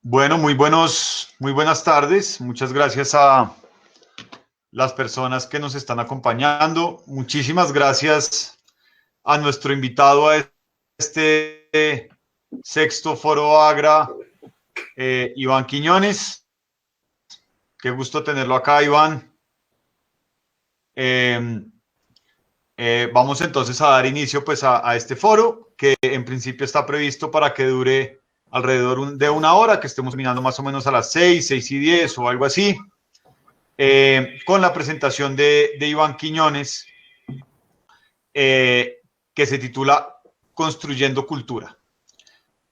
Bueno, muy buenas tardes. Muchas gracias a las personas que nos están acompañando. Muchísimas gracias a nuestro invitado a este sexto Foro Agra, Iván Quiñones. Qué gusto tenerlo acá, Iván. Eh, Vamos entonces a dar inicio pues a este foro que en principio está previsto para que dure alrededor de una hora, que estemos terminando más o menos a las 6:10 o algo así. Con la presentación de Iván Quiñones, que se titula Construyendo Cultura.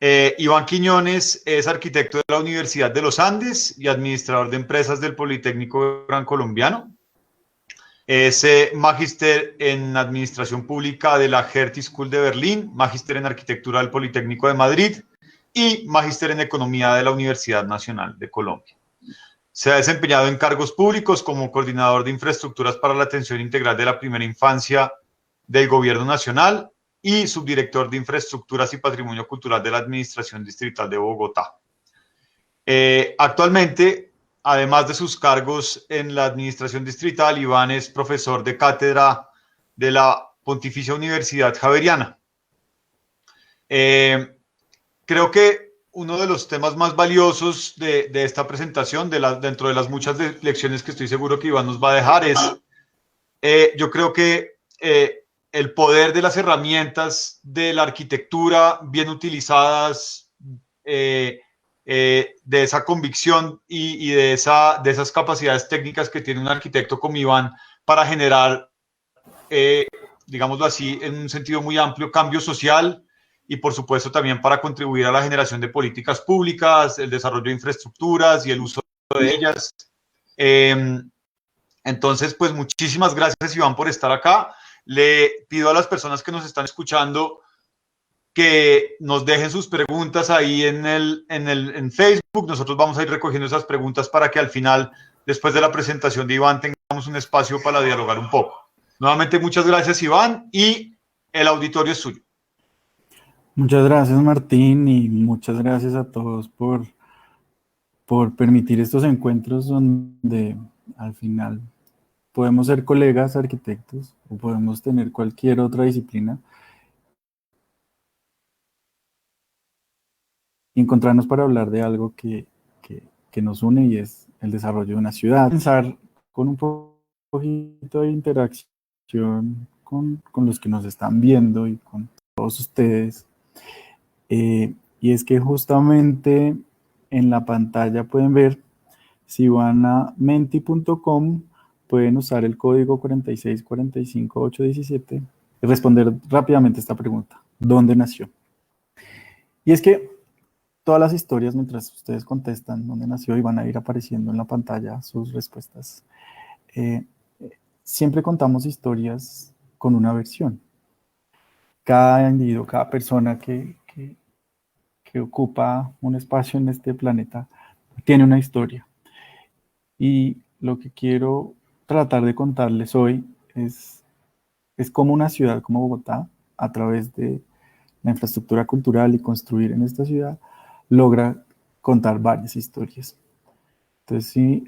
Iván Quiñones es arquitecto de la Universidad de los Andes y administrador de empresas del Politécnico Gran Colombiano. Es magíster en Administración Pública de la Hertie School de Berlín, magíster en Arquitectura del Politécnico de Madrid y magíster en Economía de la Universidad Nacional de Colombia. Se ha desempeñado en cargos públicos como coordinador de infraestructuras para la atención integral de la primera infancia del Gobierno Nacional y subdirector de infraestructuras y patrimonio cultural de la Administración Distrital de Bogotá. Actualmente, además de sus cargos en la Administración Distrital, Iván es profesor de cátedra de la Pontificia Universidad Javeriana. Creo que uno de los temas más valiosos de esta presentación, dentro de las muchas lecciones que estoy seguro que Iván nos va a dejar, es yo creo que el poder de las herramientas de la arquitectura bien utilizadas, de esa convicción y de esas capacidades técnicas que tiene un arquitecto como Iván para generar, digámoslo así, en un sentido muy amplio, cambio social y por supuesto también para contribuir a la generación de políticas públicas, el desarrollo de infraestructuras y el uso de ellas. Eh, entonces, pues muchísimas gracias, Iván, por estar acá. Le pido a las personas que nos están escuchando que nos dejen sus preguntas ahí en Facebook. Nosotros vamos a ir recogiendo esas preguntas para que al final, después de la presentación de Iván, tengamos un espacio para dialogar un poco. Nuevamente, muchas gracias, Iván, y el auditorio es suyo. Muchas gracias, Martín, y muchas gracias a todos por permitir estos encuentros donde al final podemos ser colegas arquitectos o podemos tener cualquier otra disciplina y encontrarnos para hablar de algo que nos une y es el desarrollo de una ciudad. Pensar con un poquito de interacción con los que nos están viendo y con todos ustedes. Y es que justamente en la pantalla pueden ver, si van a menti.com, pueden usar el código 4645817 y responder rápidamente esta pregunta: ¿dónde nació? Y es que todas las historias, mientras ustedes contestan dónde nació, y van a ir apareciendo en la pantalla sus respuestas, eh, siempre contamos historias con una versión. Cada individuo, cada persona que ocupa un espacio en este planeta tiene una historia. Y lo que quiero tratar de contarles hoy es cómo una ciudad como Bogotá, a través de la infraestructura cultural y construir en esta ciudad, logra contar varias historias. Entonces, si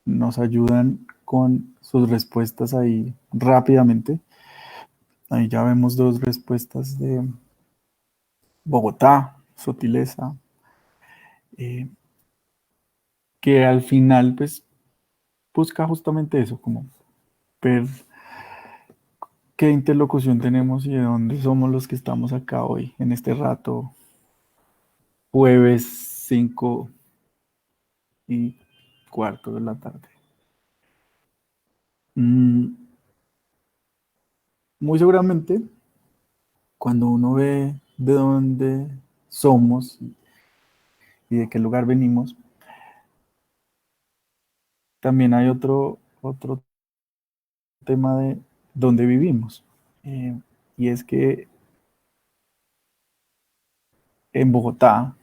nos ayudan con sus respuestas ahí rápidamente, ahí ya vemos dos respuestas de Bogotá, Sotileza, eh, que al final pues busca justamente eso, como ver qué interlocución tenemos y de dónde somos los que estamos acá hoy, en este rato, jueves 5:15 de la tarde. Mm, Muy seguramente, cuando uno ve de dónde somos y de qué lugar venimos, también hay otro tema de dónde vivimos. Eh, y es que en Bogotá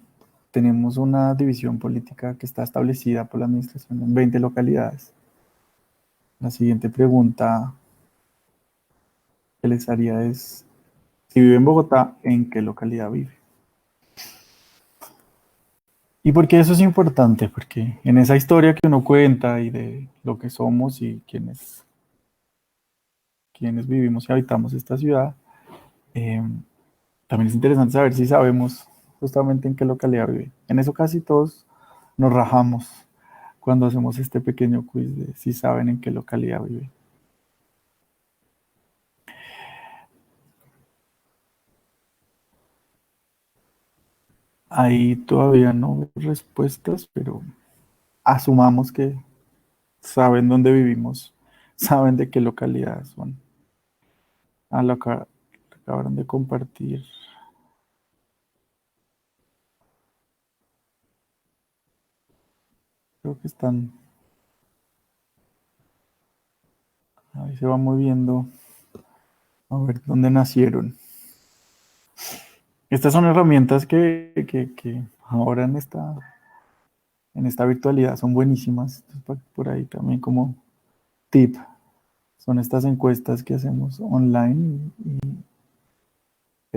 tenemos una división política que está establecida por la administración en 20 localidades. La siguiente pregunta que les haría es: si vive en Bogotá, ¿en qué localidad vive? ¿Y por qué eso es importante? Porque en esa historia que uno cuenta y de lo que somos y quienes vivimos y habitamos esta ciudad, eh, también es interesante saber si sabemos justamente en qué localidad vive. En eso casi todos nos rajamos cuando hacemos este pequeño quiz de si saben en qué localidad vive. Ahí todavía no hay respuestas, pero asumamos que saben dónde vivimos, saben de qué localidad son. Ah, acabaron de compartir. Creo que están, ahí se va moviendo a ver dónde nacieron. Estas son herramientas que ahora en esta virtualidad son buenísimas. Entonces, por ahí también como tip, son estas encuestas que hacemos online y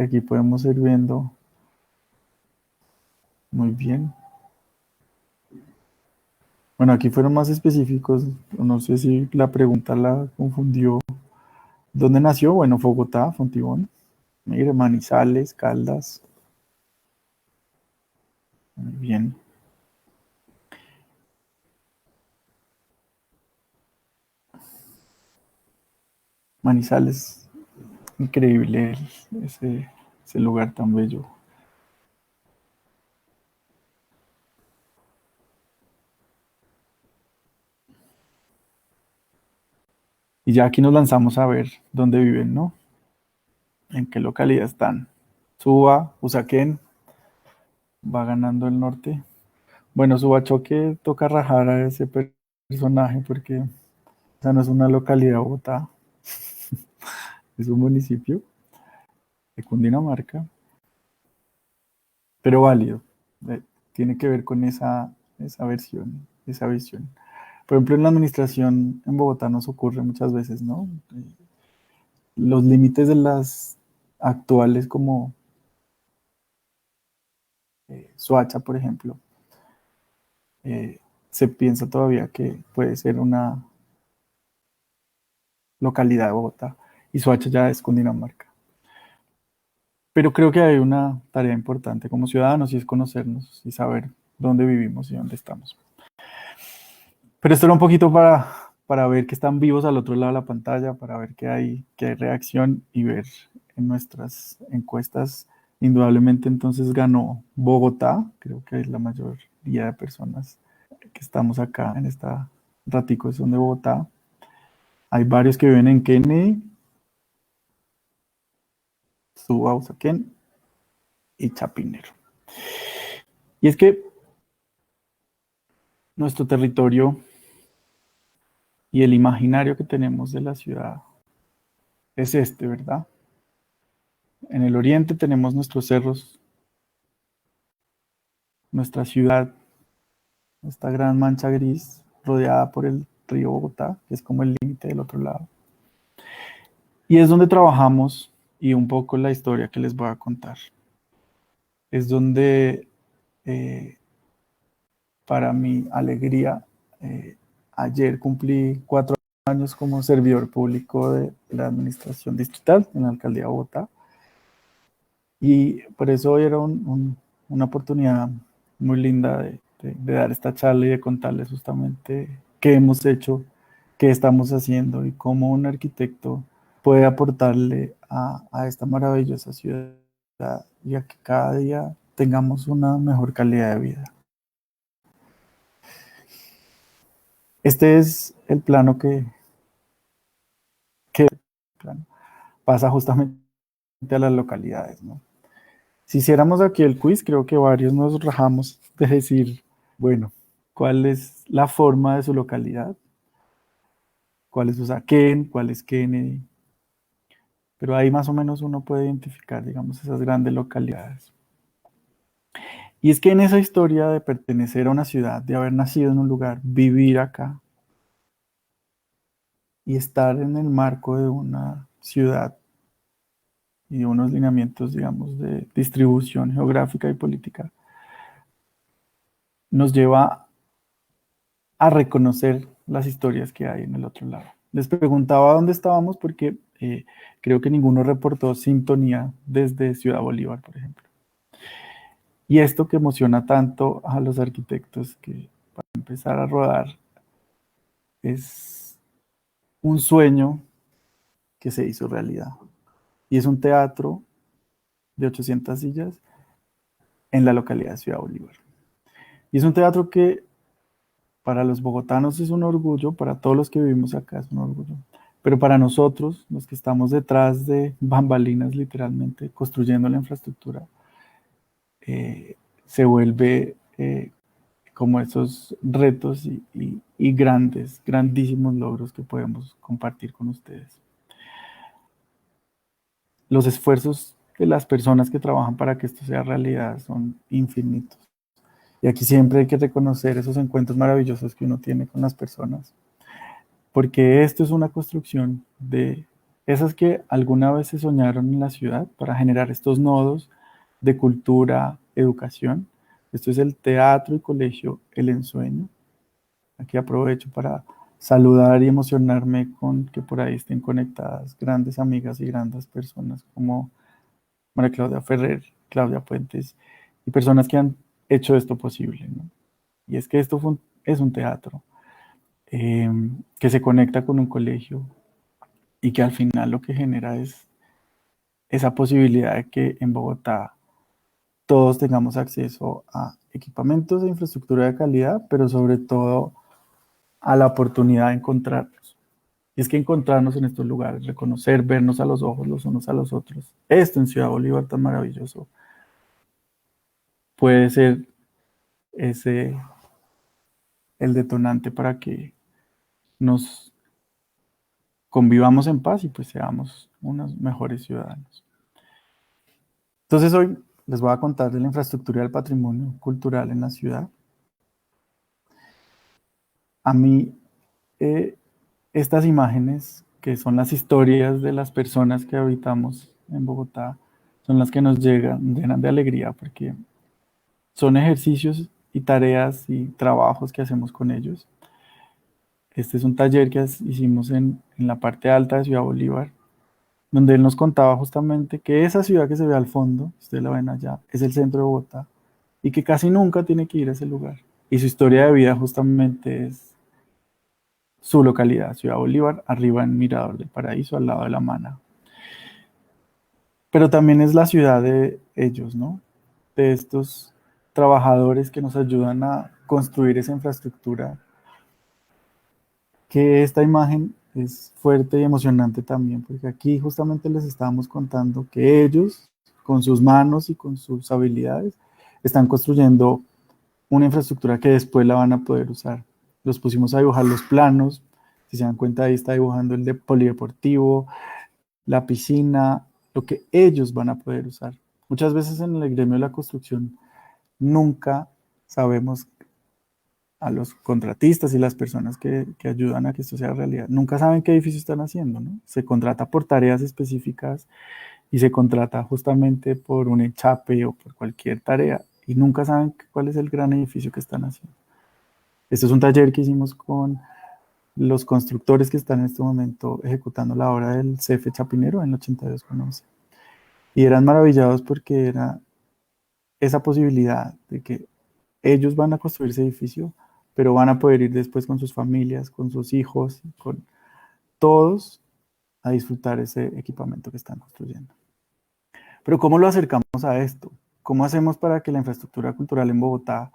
aquí podemos ir viendo muy bien. Bueno, aquí fueron más específicos. No sé si la pregunta la confundió. ¿Dónde nació? Bueno, Bogotá, Fontibón. Mire, Manizales, Caldas. Muy bien. Manizales, increíble ese lugar tan bello. Y ya aquí nos lanzamos a ver dónde viven, ¿no? En qué localidad están. Suba, Usaquén, va ganando el norte. Bueno, Subachoque toca rajar a ese personaje porque esa no es una localidad de Bogotá, es un municipio de Cundinamarca, pero válido. Tiene que ver con esa versión, esa visión. Por ejemplo, en la administración en Bogotá nos ocurre muchas veces, ¿no? Los límites de las actuales como Soacha, por ejemplo, se piensa todavía que puede ser una localidad de Bogotá y Soacha ya es Cundinamarca. Pero creo que hay una tarea importante como ciudadanos y es conocernos y saber dónde vivimos y dónde estamos. Pero esto era un poquito para ver que están vivos al otro lado de la pantalla, para ver que hay reacción y ver en nuestras encuestas. Indudablemente entonces ganó Bogotá, creo que es la mayoría de personas que estamos acá en esta ratico son de Bogotá. Hay varios que viven en Kennedy, Suba, Usaquén y Chapinero. Y es que nuestro territorio y el imaginario que tenemos de la ciudad es este, ¿verdad? En el oriente tenemos nuestros cerros, nuestra ciudad, esta gran mancha gris rodeada por el río Bogotá, que es como el límite del otro lado. Y es donde trabajamos y un poco la historia que les voy a contar. Es donde, eh, para mi alegría, ayer cumplí 4 años como servidor público de la administración distrital en la alcaldía de Bogotá. Y por eso hoy era una oportunidad muy linda de dar esta charla y de contarles justamente qué hemos hecho, qué estamos haciendo y cómo un arquitecto puede aportarle a esta maravillosa ciudad y a que cada día tengamos una mejor calidad de vida. Este es el plano que plano, pasa justamente a las localidades, ¿no? Si hiciéramos aquí el quiz, creo que varios nos rajamos de decir, bueno, ¿cuál es la forma de su localidad? ¿Cuál es Usaquén? ¿Cuál es Kennedy? Pero ahí más o menos uno puede identificar, digamos, esas grandes localidades. Y es que en esa historia de pertenecer a una ciudad, de haber nacido en un lugar, vivir acá y estar en el marco de una ciudad y de unos lineamientos, digamos, de distribución geográfica y política, nos lleva a reconocer las historias que hay en el otro lado. Les preguntaba dónde estábamos porque creo que ninguno reportó sintonía desde Ciudad Bolívar, por ejemplo. Y esto que emociona tanto a los arquitectos que para empezar a rodar es un sueño que se hizo realidad. Y es un teatro de 800 sillas en la localidad de Ciudad Bolívar. Y es un teatro que para los bogotanos es un orgullo, para todos los que vivimos acá es un orgullo. Pero para nosotros, los que estamos detrás de bambalinas, literalmente, construyendo la infraestructura, se vuelve como esos retos y grandes, grandísimos logros que podemos compartir con ustedes. Los esfuerzos de las personas que trabajan para que esto sea realidad son infinitos. Y aquí siempre hay que reconocer esos encuentros maravillosos que uno tiene con las personas, porque esto es una construcción de esas que alguna vez se soñaron en la ciudad para generar estos nodos de cultura, educación. Esto es el Teatro y Colegio El Ensueño. Aquí aprovecho para saludar y emocionarme con que por ahí estén conectadas grandes amigas y grandes personas como María Claudia Ferrer, Claudia Puentes y personas que han hecho esto posible, ¿no? Y es que esto es un teatro que se conecta con un colegio y que al final lo que genera es esa posibilidad de que en Bogotá todos tengamos acceso a equipamientos e infraestructura de calidad, pero sobre todo a la oportunidad de encontrarnos. Y es que encontrarnos en estos lugares, reconocer, vernos a los ojos los unos a los otros, esto en Ciudad Bolívar tan maravilloso, puede ser ese el detonante para que nos convivamos en paz y pues seamos unos mejores ciudadanos. Entonces hoy les voy a contar de la infraestructura del patrimonio cultural en la ciudad. A mí, estas imágenes, que son las historias de las personas que habitamos en Bogotá, son las que nos llenan de alegría porque son ejercicios y tareas y trabajos que hacemos con ellos. Este es un taller que hicimos en la parte alta de Ciudad Bolívar, donde él nos contaba justamente que esa ciudad que se ve al fondo, ustedes la ven allá, es el centro de Bogotá y que casi nunca tiene que ir a ese lugar. Y su historia de vida justamente es su localidad, Ciudad Bolívar, arriba en Mirador del Paraíso, al lado de La Mana. Pero también es la ciudad de ellos, ¿no? De estos trabajadores que nos ayudan a construir esa infraestructura, que esta imagen es fuerte y emocionante también, porque aquí justamente les estábamos contando que ellos, con sus manos y con sus habilidades, están construyendo una infraestructura que después la van a poder usar. Los pusimos a dibujar los planos, si se dan cuenta ahí está dibujando el de polideportivo, la piscina, lo que ellos van a poder usar. Muchas veces en el gremio de la construcción nunca sabemos, a los contratistas y las personas que ayudan a que esto sea realidad, nunca saben qué edificio están haciendo, ¿no? Se contrata por tareas específicas y se contrata justamente por un enchape o por cualquier tarea y nunca saben cuál es el gran edificio que están haciendo. Este es un taller que hicimos con los constructores que están en este momento ejecutando la obra del CF Chapinero en el 82 con 11. Y eran maravillados porque era esa posibilidad de que ellos van a construir ese edificio, pero van a poder ir después con sus familias, con sus hijos, con todos a disfrutar ese equipamiento que están construyendo. Pero ¿cómo lo acercamos a esto? ¿Cómo hacemos para que la infraestructura cultural en Bogotá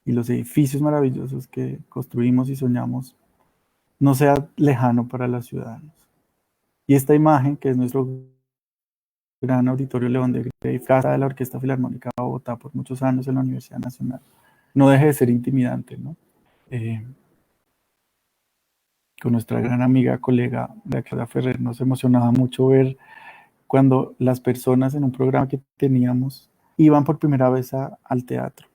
y los edificios maravillosos que construimos y soñamos no sea lejano para los ciudadanos? Y esta imagen, que es nuestro gran auditorio León de Grey, casa de la Orquesta Filarmónica de Bogotá por muchos años en la Universidad Nacional, no deje de ser intimidante, ¿no? Con nuestra gran amiga, colega, Claudia Ferrer, nos emocionaba mucho ver cuando las personas en un programa que teníamos iban por primera vez al teatro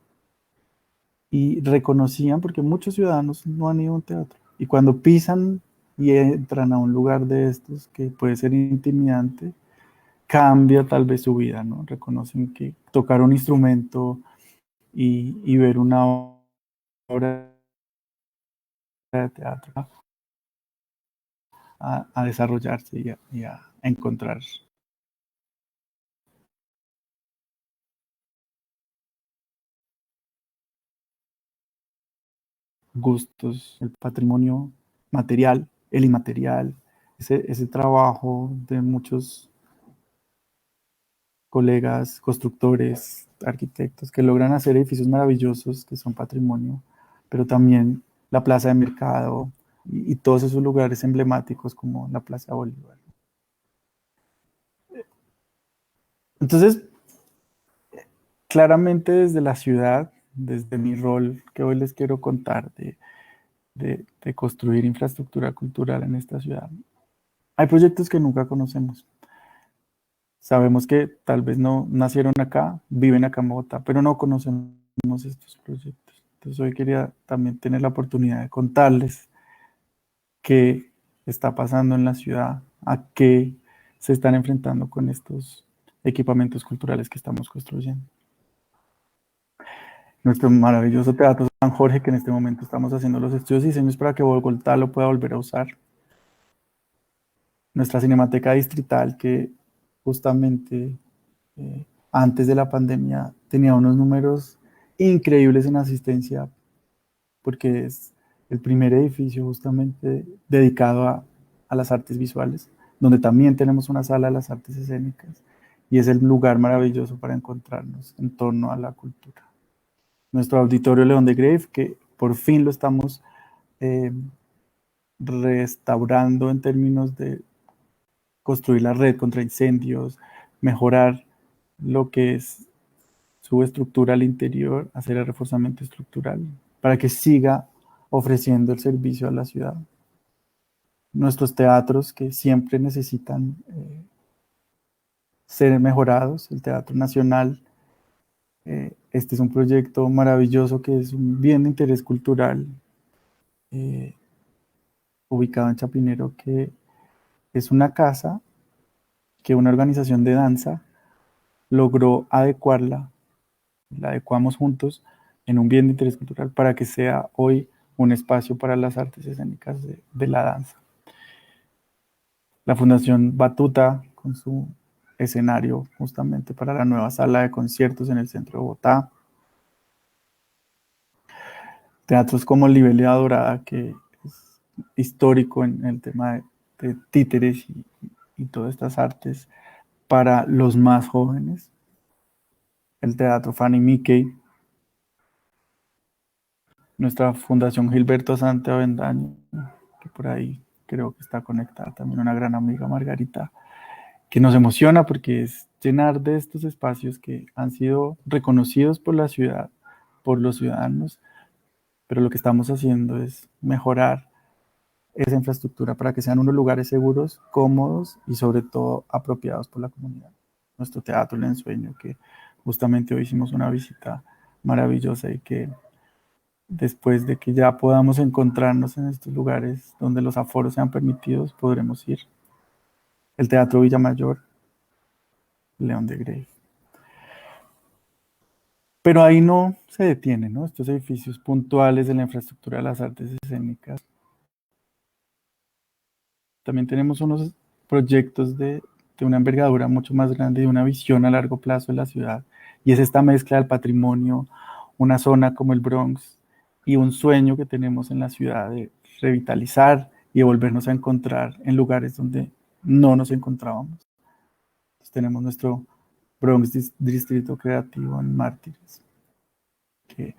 y reconocían, porque muchos ciudadanos no han ido a un teatro, y cuando pisan y entran a un lugar de estos que puede ser intimidante, cambia tal vez su vida, ¿no? Reconocen que tocar un instrumento y ver una obra de teatro a desarrollarse y a encontrar gustos, el patrimonio material, el inmaterial, ese trabajo de muchos colegas, constructores, arquitectos que logran hacer edificios maravillosos que son patrimonio, pero también la plaza de mercado y todos esos lugares emblemáticos como la Plaza Bolívar. Entonces, claramente desde la ciudad, desde mi rol que hoy les quiero contar de construir infraestructura cultural en esta ciudad, hay proyectos que nunca conocemos. Sabemos que tal vez no nacieron acá, viven acá en Bogotá, pero no conocemos estos proyectos. Entonces hoy quería también tener la oportunidad de contarles qué está pasando en la ciudad, a qué se están enfrentando con estos equipamientos culturales que estamos construyendo. Nuestro maravilloso Teatro San Jorge, que en este momento estamos haciendo los estudios y diseños para que Bogotá lo pueda volver a usar. Nuestra Cinemateca Distrital, que justamente antes de la pandemia tenía unos números increíbles en asistencia, porque es el primer edificio justamente dedicado a las artes visuales, donde también tenemos una sala de las artes escénicas, y es el lugar maravilloso para encontrarnos en torno a la cultura. Nuestro auditorio León de Grave, que por fin lo estamos eh, restaurando en términos de construir la red contra incendios, mejorar lo que es su estructura al interior, hacer el reforzamiento estructural para que siga ofreciendo el servicio a la ciudad. Nuestros teatros que siempre necesitan ser mejorados, el Teatro Nacional, este es un proyecto maravilloso que es un bien de interés cultural eh, ubicado en Chapinero, que es una casa que una organización de danza logró adecuarla, la adecuamos juntos en un bien de interés cultural para que sea hoy un espacio para las artes escénicas de la danza. La Fundación Batuta, con su escenario justamente para la nueva sala de conciertos en el centro de Bogotá. Teatros como Libelia Dorada, que es histórico en el tema de títeres y todas estas artes para los más jóvenes. El Teatro Fanny Mickey, nuestra Fundación Gilberto Santa Avendaño, que por ahí creo que está conectada también una gran amiga Margarita, que nos emociona porque es llenar de estos espacios que han sido reconocidos por la ciudad, por los ciudadanos, pero lo que estamos haciendo es mejorar esa infraestructura para que sean unos lugares seguros, cómodos y sobre todo apropiados por la comunidad. Nuestro Teatro El Ensueño, que justamente hoy hicimos una visita maravillosa y que después de que ya podamos encontrarnos en estos lugares donde los aforos sean permitidos, podremos ir. El Teatro Villamayor, León de Grey. Pero ahí no se detiene, ¿no? Estos edificios puntuales de la infraestructura de las artes escénicas. También tenemos unos proyectos de una envergadura mucho más grande y una visión a largo plazo de la ciudad. Y es esta mezcla del patrimonio, una zona como el Bronx y un sueño que tenemos en la ciudad de revitalizar y volvernos a encontrar en lugares donde no nos encontrábamos. Entonces tenemos nuestro Bronx Distrito Creativo en Mártires, que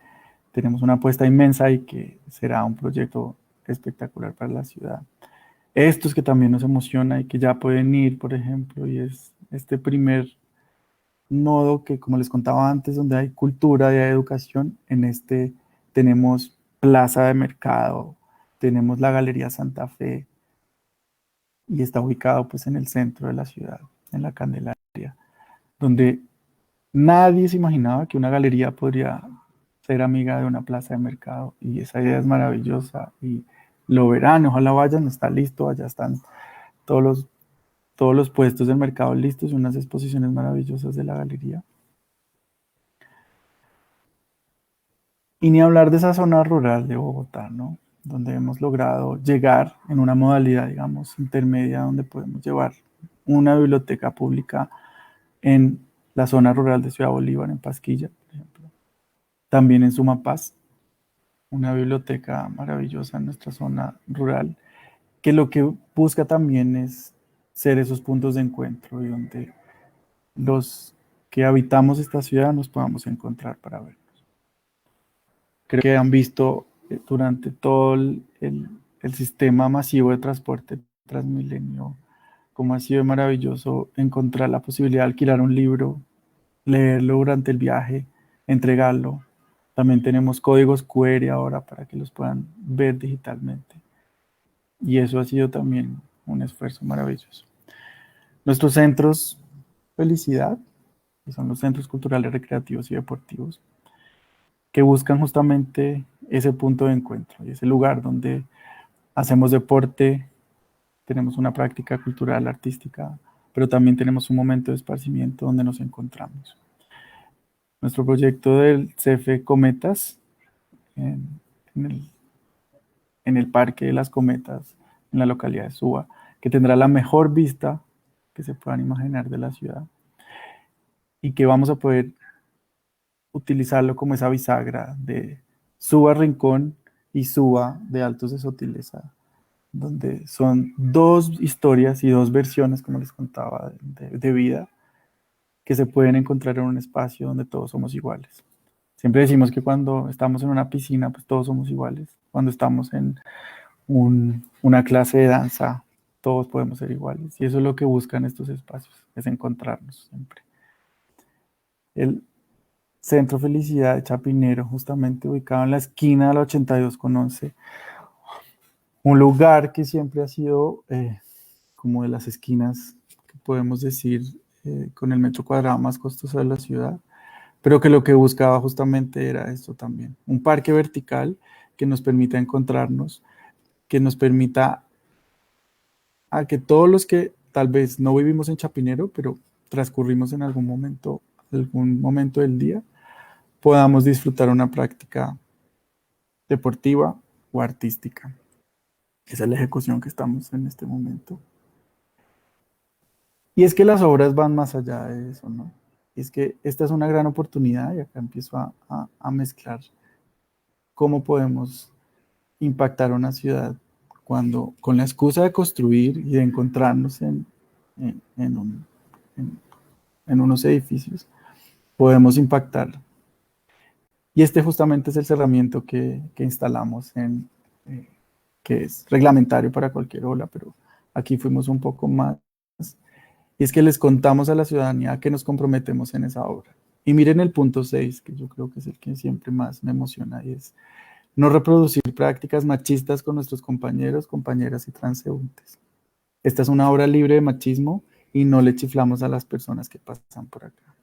tenemos una apuesta inmensa y que será un proyecto espectacular para la ciudad. Estos que también nos emociona y que ya pueden ir, por ejemplo, y es este primer nodo que, como les contaba antes, donde hay cultura y hay educación, en este tenemos plaza de mercado, tenemos la Galería Santa Fe y está ubicado pues en el centro de la ciudad, en la Candelaria, donde nadie se imaginaba que una galería podría ser amiga de una plaza de mercado y esa idea es maravillosa y lo verán, ojalá vayan, está listo, allá están todos los, todos los puestos del mercado listos y unas exposiciones maravillosas de la galería. Y ni hablar de esa zona rural de Bogotá, ¿no? Donde hemos logrado llegar en una modalidad, digamos, intermedia, donde podemos llevar una biblioteca pública en la zona rural de Ciudad Bolívar, en Pasquilla, por ejemplo. También en Sumapaz, una biblioteca maravillosa en nuestra zona rural, que lo que busca también es ser esos puntos de encuentro y donde los que habitamos esta ciudad nos podamos encontrar para ver. Creo que han visto durante todo el sistema masivo de transporte Transmilenio cómo ha sido maravilloso encontrar la posibilidad de alquilar un libro, leerlo durante el viaje, entregarlo. También tenemos códigos QR ahora para que los puedan ver digitalmente. Y eso ha sido también un esfuerzo maravilloso. Nuestros centros Felicidad, que son los centros culturales, recreativos y deportivos, que buscan justamente ese punto de encuentro y ese lugar donde hacemos deporte, tenemos una práctica cultural, artística, pero también tenemos un momento de esparcimiento donde nos encontramos. Nuestro proyecto del CF Cometas, en, en el, en el Parque de las Cometas, en la localidad de Suba, que tendrá la mejor vista que se puedan imaginar de la ciudad y que vamos a poder utilizarlo como esa bisagra de Suba Rincón y Suba de Altos de Sotileza, donde son dos historias y dos versiones, como les contaba, de vida, que se pueden encontrar en un espacio donde todos somos iguales. Siempre decimos que cuando estamos en una piscina, pues todos somos iguales. Cuando estamos en una clase de danza, todos podemos ser iguales. Y eso es lo que buscan estos espacios, es encontrarnos siempre. El Centro Felicidad de Chapinero, justamente ubicado en la esquina de la 82 con 11, un lugar que siempre ha sido como de las esquinas, que podemos decir, con el metro cuadrado más costoso de la ciudad, pero que lo que buscaba justamente era esto también, un parque vertical que nos permita encontrarnos, que nos permita a que todos los que tal vez no vivimos en Chapinero, pero transcurrimos en algún momento del día, podamos disfrutar una práctica deportiva o artística. Esa es la ejecución que estamos en este momento. Y es que las obras van más allá de eso, ¿no? Y es que esta es una gran oportunidad y acá empiezo a mezclar cómo podemos impactar una ciudad cuando con la excusa de construir y de encontrarnos en un- en- en unos edificios, podemos impactar. Y este justamente es el cerramiento que instalamos que es reglamentario para cualquier ola, pero aquí fuimos un poco más. Y es que les contamos a la ciudadanía que nos comprometemos en esa obra. Y miren el punto 6, que yo creo que es el que siempre más me emociona, y es no reproducir prácticas machistas con nuestros compañeros, compañeras y transeúntes. Esta es una obra libre de machismo y no le chiflamos a las personas que pasan por acá.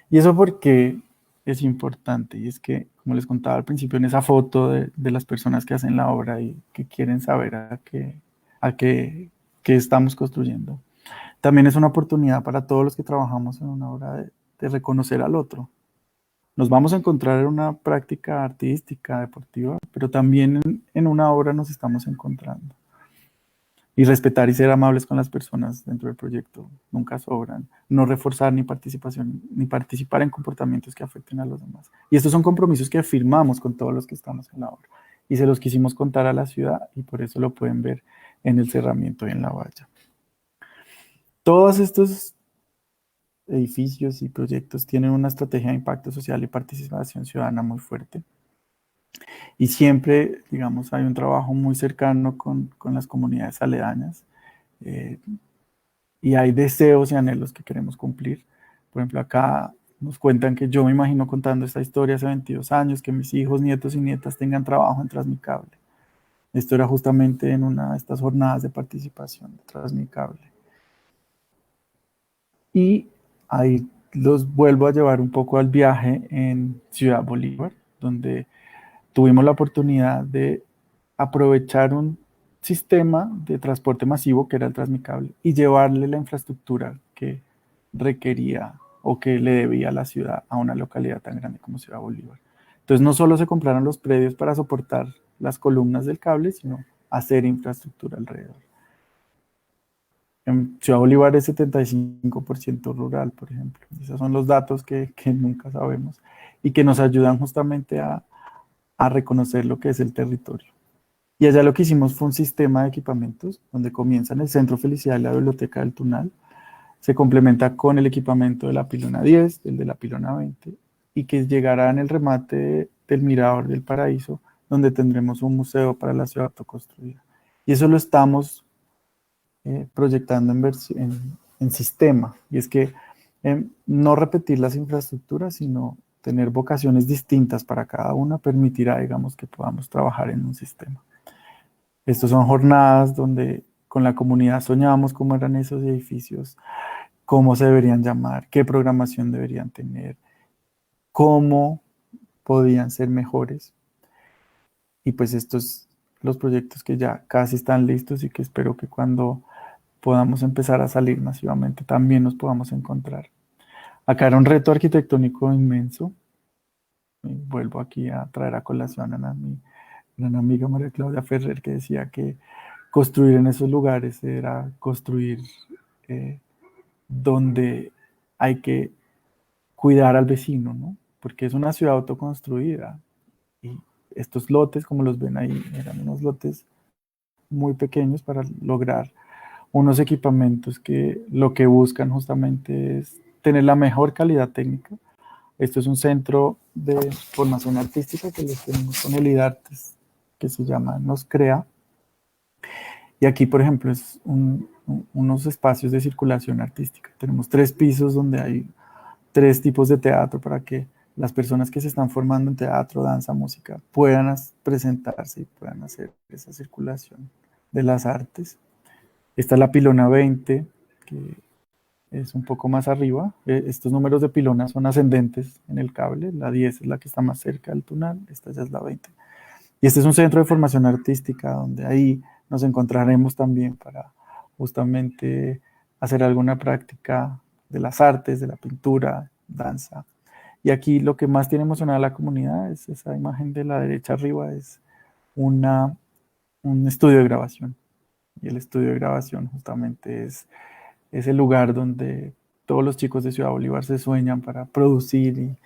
Y eso porque es importante, y es que, como les contaba al principio, en esa foto de las personas que hacen la obra y que quieren saber qué estamos construyendo, también es una oportunidad para todos los que trabajamos en una obra de reconocer al otro. Nos vamos a encontrar en una práctica artística, deportiva, pero también en una obra nos estamos encontrando. Y respetar y ser amables con las personas dentro del proyecto nunca sobran. No reforzar ni participar en comportamientos que afecten a los demás. Y estos son compromisos que firmamos con todos los que estamos en la obra. Y se los quisimos contar a la ciudad y por eso lo pueden ver en el cerramiento y en la valla. Todos estos edificios y proyectos tienen una estrategia de impacto social y participación ciudadana muy fuerte. Y siempre, digamos, hay un trabajo muy cercano con las comunidades aledañas eh, y hay deseos y anhelos que queremos cumplir. Por ejemplo, acá nos cuentan que yo me imagino contando esta historia hace 22 años, que mis hijos, nietos y nietas tengan trabajo en Transmicable. Esto era justamente en una de estas jornadas de participación de Transmicable. Y ahí los vuelvo a llevar un poco al viaje en Ciudad Bolívar, donde tuvimos la oportunidad de aprovechar un sistema de transporte masivo que era el Transmicable y llevarle la infraestructura que requería o que le debía la ciudad a una localidad tan grande como Ciudad Bolívar. Entonces no solo se compraron los predios para soportar las columnas del cable, sino hacer infraestructura alrededor. En Ciudad Bolívar es 75% rural, por ejemplo. Esos son los datos que nunca sabemos y que nos ayudan justamente a reconocer lo que es el territorio. Y allá lo que hicimos fue un sistema de equipamientos, donde comienza en el Centro Felicidad y la Biblioteca del Tunal, se complementa con el equipamiento de la Pilona 10, el de la Pilona 20, y que llegará en el remate del Mirador del Paraíso, donde tendremos un museo para la ciudad autoconstruida. Y eso lo estamos proyectando en sistema, y es que no repetir las infraestructuras, sino tener vocaciones distintas para cada una, permitirá, digamos, que podamos trabajar en un sistema. Estos son jornadas donde con la comunidad soñamos cómo eran esos edificios, cómo se deberían llamar, qué programación deberían tener, cómo podían ser mejores. Y pues estos los proyectos que ya casi están listos y que espero que cuando podamos empezar a salir masivamente también nos podamos encontrar. Acá era un reto arquitectónico inmenso. Y vuelvo aquí a traer a colación a mi gran amiga María Claudia Ferrer, que decía que construir en esos lugares era construir donde hay que cuidar al vecino, ¿no? Porque es una ciudad autoconstruida y estos lotes, como los ven ahí, eran unos lotes muy pequeños para lograr unos equipamientos que lo que buscan justamente es tener la mejor calidad técnica. Esto es un centro de formación artística que les tenemos con el IDARTES, que se llama Nos Crea. Y aquí, por ejemplo, es unos espacios de circulación artística. Tenemos 3 pisos donde hay 3 tipos de teatro para que las personas que se están formando en teatro, danza, música, puedan presentarse y puedan hacer esa circulación de las artes. Está la pilona 20, que es un poco más arriba. Estos números de pilona son ascendentes en el cable. La 10 es la que está más cerca del tunal, esta ya es la 20. Y este es un centro de formación artística donde ahí nos encontraremos también para justamente hacer alguna práctica de las artes, de la pintura, danza. Y aquí lo que más tiene emocionada a la comunidad es esa imagen de la derecha arriba, es un estudio de grabación. Y el estudio de grabación justamente es el lugar donde todos los chicos de Ciudad Bolívar se sueñan para producir y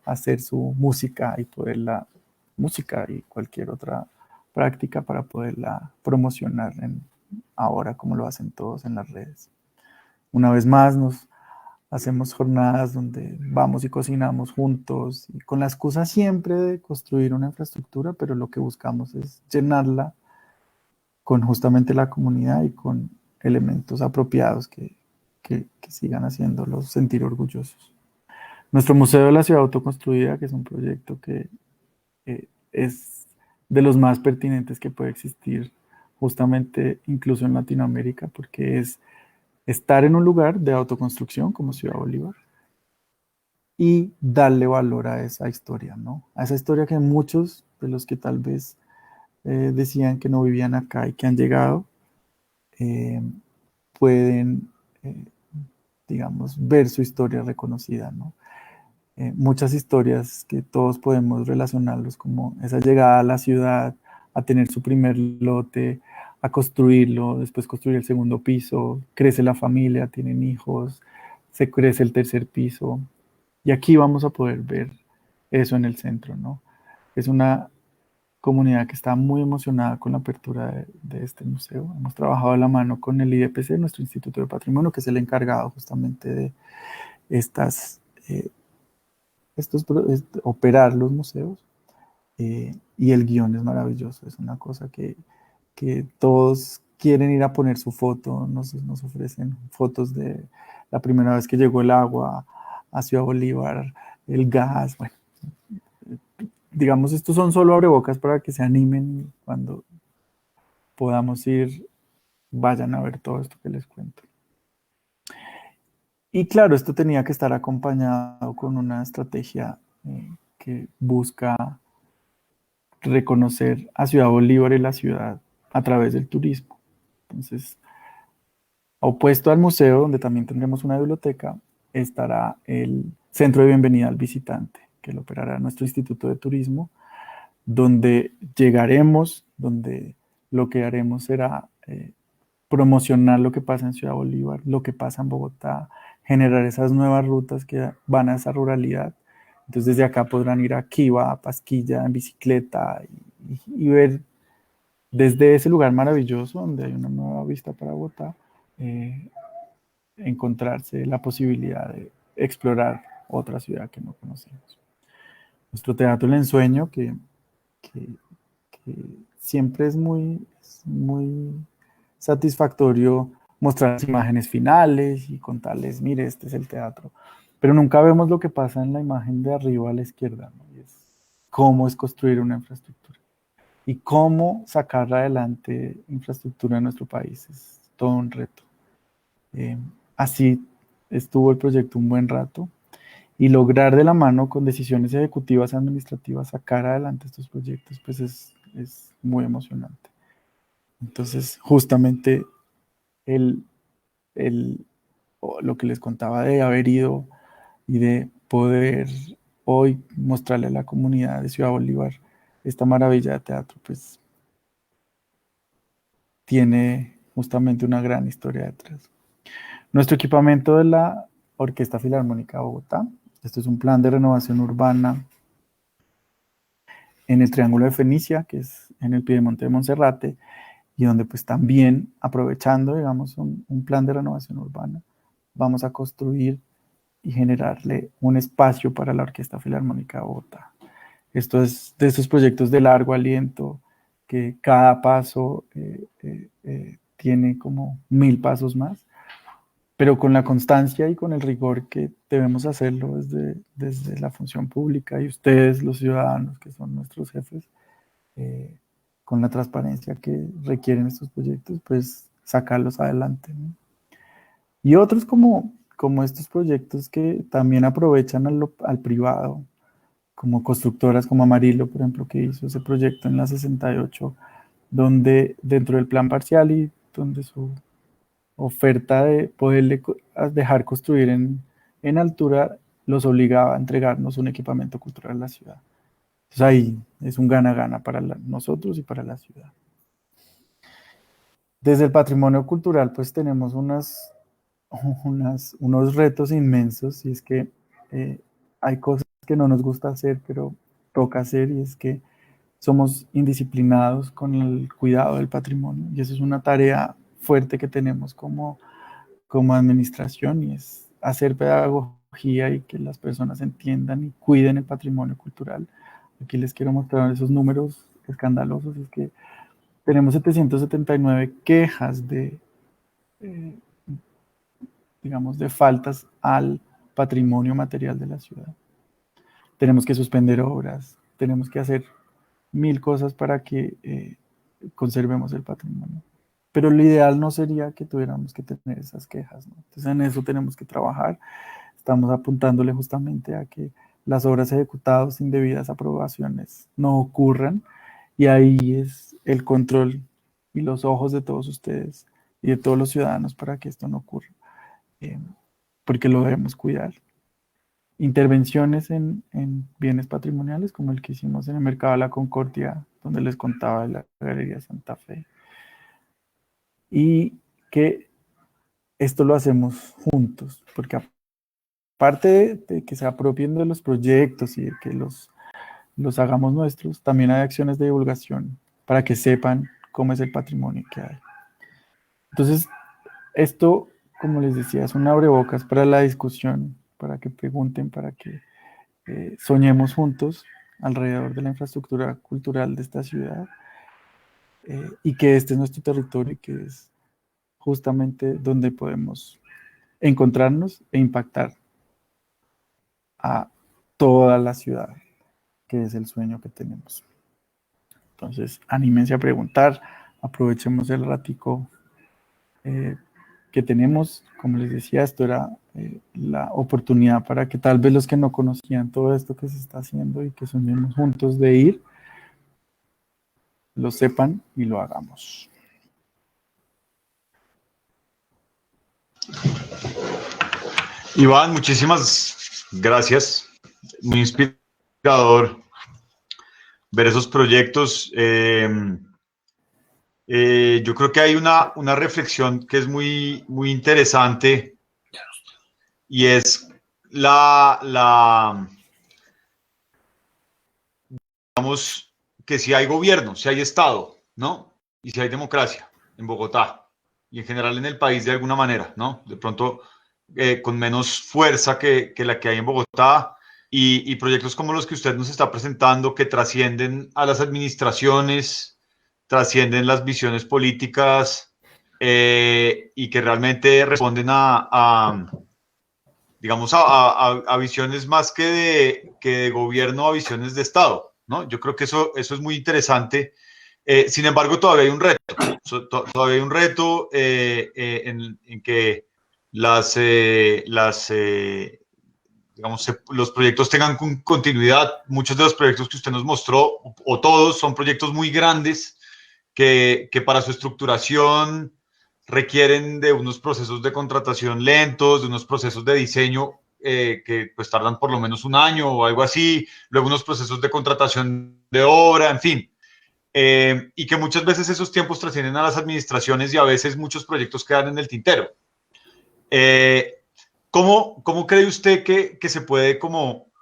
hacer su música y poderla, música y cualquier otra práctica para poderla promocionar ahora como lo hacen todos en las redes. Una vez más nos hacemos jornadas donde vamos y cocinamos juntos y con la excusa siempre de construir una infraestructura, pero lo que buscamos es llenarla con justamente la comunidad y con elementos apropiados que sigan haciéndolos sentir orgullosos. Nuestro Museo de la Ciudad Autoconstruida, que es un proyecto que es de los más pertinentes que puede existir justamente incluso en Latinoamérica, porque es estar en un lugar de autoconstrucción como Ciudad Bolívar y darle valor a esa historia, ¿no? A esa historia que muchos de los que tal vez decían que no vivían acá y que han llegado, pueden, digamos, ver su historia reconocida, ¿no? Muchas historias que todos podemos relacionarlos, como esa llegada a la ciudad, a tener su primer lote, a construirlo, después construir el segundo piso, crece la familia, tienen hijos, se crece el tercer piso. Y aquí vamos a poder ver eso en el centro, ¿no? Es una comunidad que está muy emocionada con la apertura de este museo. Hemos trabajado de la mano con el IDPC, nuestro Instituto de Patrimonio, que es el encargado justamente de estas, operar los museos. Y el guión es maravilloso, es una cosa que todos quieren ir a poner su foto, nos ofrecen fotos de la primera vez que llegó el agua a Ciudad Bolívar, el gas, bueno, digamos, estos son solo abrebocas para que se animen y cuando podamos ir, vayan a ver todo esto que les cuento. Y claro, esto tenía que estar acompañado con una estrategia que busca reconocer a Ciudad Bolívar y la ciudad a través del turismo. Entonces, opuesto al museo, donde también tendremos una biblioteca, estará el centro de bienvenida al visitante. que lo operará nuestro Instituto de Turismo, donde llegaremos, donde lo que haremos será promocionar lo que pasa en Ciudad Bolívar, lo que pasa en Bogotá, generar esas nuevas rutas que van a esa ruralidad. Entonces desde acá podrán ir a Kiva, a Pasquilla en bicicleta y ver desde ese lugar maravilloso donde hay una nueva vista para Bogotá, encontrarse la posibilidad de explorar otra ciudad que no conocemos. Nuestro teatro El Ensueño, que, que siempre es muy satisfactorio mostrar las imágenes finales y contarles, mire, este es el teatro. Pero nunca vemos lo que pasa en la imagen de arriba a la izquierda, ¿no? Y es cómo es construir una infraestructura y cómo sacar adelante infraestructura en nuestro país. Es todo un reto. Así estuvo el proyecto un buen rato y lograr de la mano con decisiones ejecutivas y administrativas sacar adelante estos proyectos, pues es muy emocionante. Entonces, justamente el, lo que les contaba de haber ido y de poder hoy mostrarle a la comunidad de Ciudad Bolívar esta maravilla de teatro, pues tiene justamente una gran historia detrás. Nuestro equipamiento de la Orquesta Filarmónica de Bogotá, esto es un plan de renovación urbana en el Triángulo de Fenicia, que es en el Piedemonte de Monserrate, y donde pues también aprovechando, digamos, un plan de renovación urbana, vamos a construir y generarle un espacio para la Orquesta Filarmónica de Bogotá. Esto es de esos proyectos de largo aliento, que cada paso tiene como 1000 pasos más, pero con la constancia y con el rigor que debemos hacerlo desde la función pública y ustedes, los ciudadanos, que son nuestros jefes, con la transparencia que requieren estos proyectos, pues sacarlos adelante, ¿no? Y otros como estos proyectos que también aprovechan al privado, como constructoras como Amarillo, por ejemplo, que hizo ese proyecto en la 68, donde dentro del plan parcial y donde su oferta de poderle dejar construir en altura los obligaba a entregarnos un equipamiento cultural a la ciudad. Entonces ahí es un gana-gana para nosotros y para la ciudad. Desde el patrimonio cultural, pues tenemos unos retos inmensos, y es que hay cosas que no nos gusta hacer, pero toca hacer, y es que somos indisciplinados con el cuidado del patrimonio, y eso es una tarea fuerte que tenemos como administración, y es hacer pedagogía y que las personas entiendan y cuiden el patrimonio cultural. Aquí les quiero mostrar esos números escandalosos, es que tenemos 779 quejas digamos, de faltas al patrimonio material de la ciudad. Tenemos que suspender obras, tenemos que hacer 1000 cosas para que conservemos el patrimonio. Pero lo ideal no sería que tuviéramos que tener esas quejas, ¿no? Entonces en eso tenemos que trabajar. Estamos apuntándole justamente a que las obras ejecutadas sin debidas aprobaciones no ocurran, y ahí es el control y los ojos de todos ustedes y de todos los ciudadanos para que esto no ocurra, porque lo debemos cuidar. Intervenciones en bienes patrimoniales, como el que hicimos en el Mercado de la Concordia, donde les contaba de la Galería Santa Fe. Y que esto lo hacemos juntos, porque aparte de que se apropien de los proyectos y de que los hagamos nuestros, también hay acciones de divulgación para que sepan cómo es el patrimonio que hay. Entonces, esto, como les decía, es un abrebocas para la discusión, para que pregunten, para que soñemos juntos alrededor de la infraestructura cultural de esta ciudad, y que este es nuestro territorio y que es justamente donde podemos encontrarnos e impactar a toda la ciudad, que es el sueño que tenemos. Entonces, anímense a preguntar, aprovechemos el ratico que tenemos. Como les decía, esto era la oportunidad para que tal vez los que no conocían todo esto que se está haciendo y que soñemos juntos de ir, lo sepan y lo hagamos. Iván, muchísimas gracias. Muy inspirador inspirador ver esos proyectos. Yo creo que hay una reflexión que es muy interesante y es digamos, que si hay gobierno, si hay Estado, ¿no? Y si hay democracia en Bogotá y en general en el país de alguna manera, ¿no? De pronto con menos fuerza que la que hay en Bogotá y proyectos como los que usted nos está presentando que trascienden a las administraciones, trascienden las visiones políticas y que realmente responden digamos, a visiones más que de gobierno, a visiones de Estado, ¿no? Yo creo que eso es muy interesante. Sin embargo, todavía hay un reto. Todavía hay un reto en que digamos, los proyectos tengan continuidad. Muchos de los proyectos que usted nos mostró, o todos, son proyectos muy grandes que para su estructuración requieren de unos procesos de contratación lentos, de unos procesos de diseño que pues tardan por lo menos un año o algo así, luego unos procesos de contratación de obra, en fin. Y que muchas veces esos tiempos trascienden a las administraciones y a veces muchos proyectos quedan en el tintero. ¿Cómo cree usted que se puede como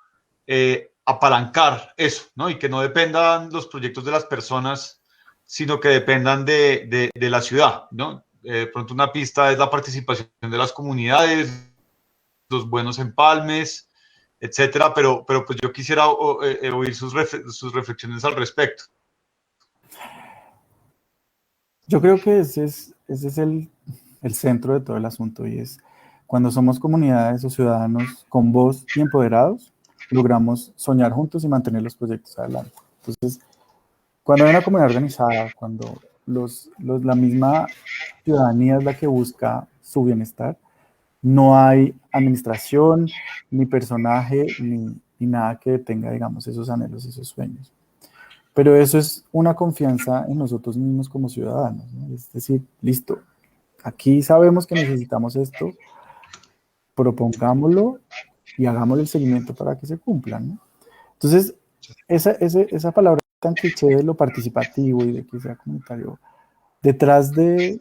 apalancar eso, ¿no? Y que no dependan los proyectos de las personas, sino que dependan de la ciudad, ¿no? De pronto una pista es la participación de las comunidades, los buenos empalmes, etcétera, pero pues yo quisiera oír sus reflexiones al respecto. Yo creo que ese es el centro de todo el asunto y es cuando somos comunidades o ciudadanos con voz y empoderados, logramos soñar juntos y mantener los proyectos adelante. Entonces, cuando hay una comunidad organizada, cuando la misma ciudadanía es la que busca su bienestar, no hay administración, ni personaje, ni nada que detenga, digamos, esos anhelos, esos sueños. Pero eso es una confianza en nosotros mismos como ciudadanos, ¿no? Es decir, listo, aquí sabemos que necesitamos esto, propongámoslo y hagámosle el seguimiento para que se cumpla, ¿no? Entonces, esa palabra tan cliché de lo participativo y de que sea comunitario, detrás de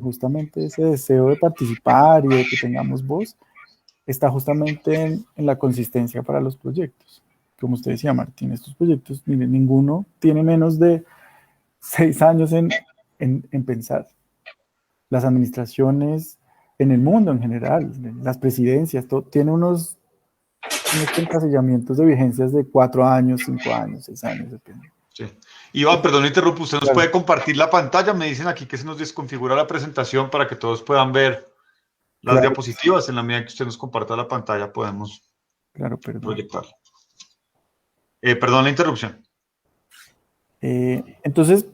justamente ese deseo de participar y de que tengamos voz, está justamente en la consistencia para los proyectos. Como usted decía, Martín, estos proyectos, miren, ninguno tiene menos de 6 años en pensar. Las administraciones en el mundo en general, las presidencias, todo, tiene unos encasillamientos de vigencias de 4 años, 5 años, 6 años, depende. Sí. Iván, perdón, interrumpo. ¿Usted nos Claro, puede compartir la pantalla? Me dicen aquí que se nos desconfigura la presentación para que todos puedan ver las claro, diapositivas. En la medida que usted nos comparta la pantalla, podemos claro, perdón. proyectar. Perdón la interrupción. Entonces,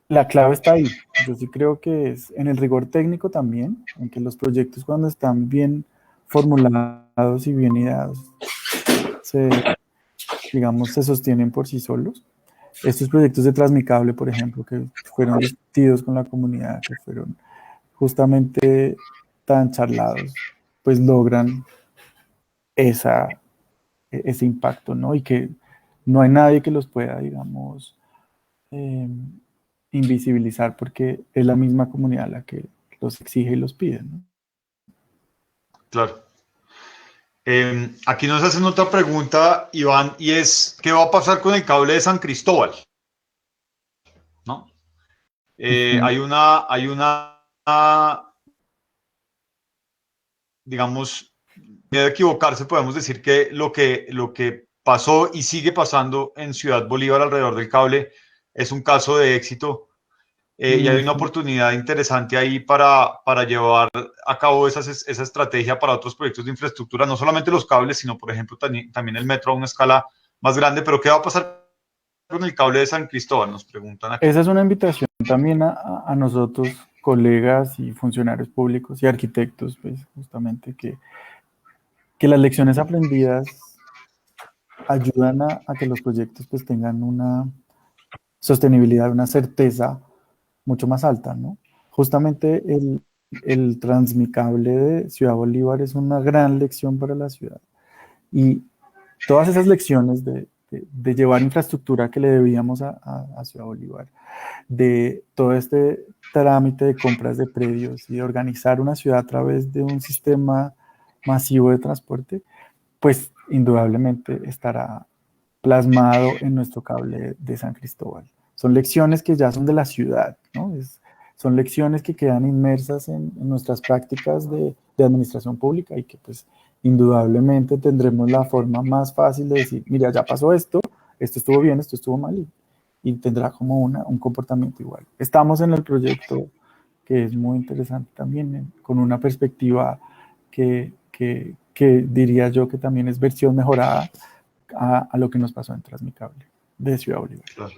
la clave está ahí. Yo sí creo que es en el rigor técnico también, en que los proyectos cuando están bien formulados y bien ideados, digamos, se sostienen por sí solos. Estos proyectos de Transmicable, por ejemplo, que fueron discutidos con la comunidad, que fueron justamente tan charlados, pues logran ese impacto, ¿no? Y que no hay nadie que los pueda, digamos, eh, invisibilizar porque es la misma comunidad la que los exige y los pide, ¿no? Claro. Aquí nos hacen otra pregunta, Iván, y es, ¿qué va a pasar con el cable de San Cristóbal? ¿No? Hay una, digamos, miedo a equivocarse, podemos decir que lo que pasó y sigue pasando en Ciudad Bolívar alrededor del cable es un caso de éxito y hay una Sí. oportunidad interesante ahí para llevar a cabo esa estrategia para otros proyectos de infraestructura, no solamente los cables, sino, por ejemplo, también el metro a una escala más grande. Pero ¿qué va a pasar con el cable de San Cristóbal? Nos preguntan aquí. Esa es una invitación también a nosotros, colegas y funcionarios públicos y arquitectos, pues justamente que las lecciones aprendidas ayudan a que los proyectos pues tengan una sostenibilidad, una certeza mucho más alta, ¿no? Justamente el Transmicable de Ciudad Bolívar es una gran lección para la ciudad. Y todas esas lecciones de llevar infraestructura que le debíamos a Ciudad Bolívar, de todo este trámite de compras de predios y de organizar una ciudad a través de un sistema masivo de transporte, pues indudablemente estará plasmado en nuestro cable de San Cristóbal. Son lecciones que ya son de la ciudad, ¿no? Son lecciones que quedan inmersas en nuestras prácticas de administración pública y que pues indudablemente tendremos la forma más fácil de decir, mira, ya pasó esto estuvo bien, esto estuvo mal y tendrá como un comportamiento igual. Estamos en el proyecto que es muy interesante también, con una perspectiva que diría yo que también es versión mejorada a lo que nos pasó en Transmicable de Ciudad Bolívar. Claro.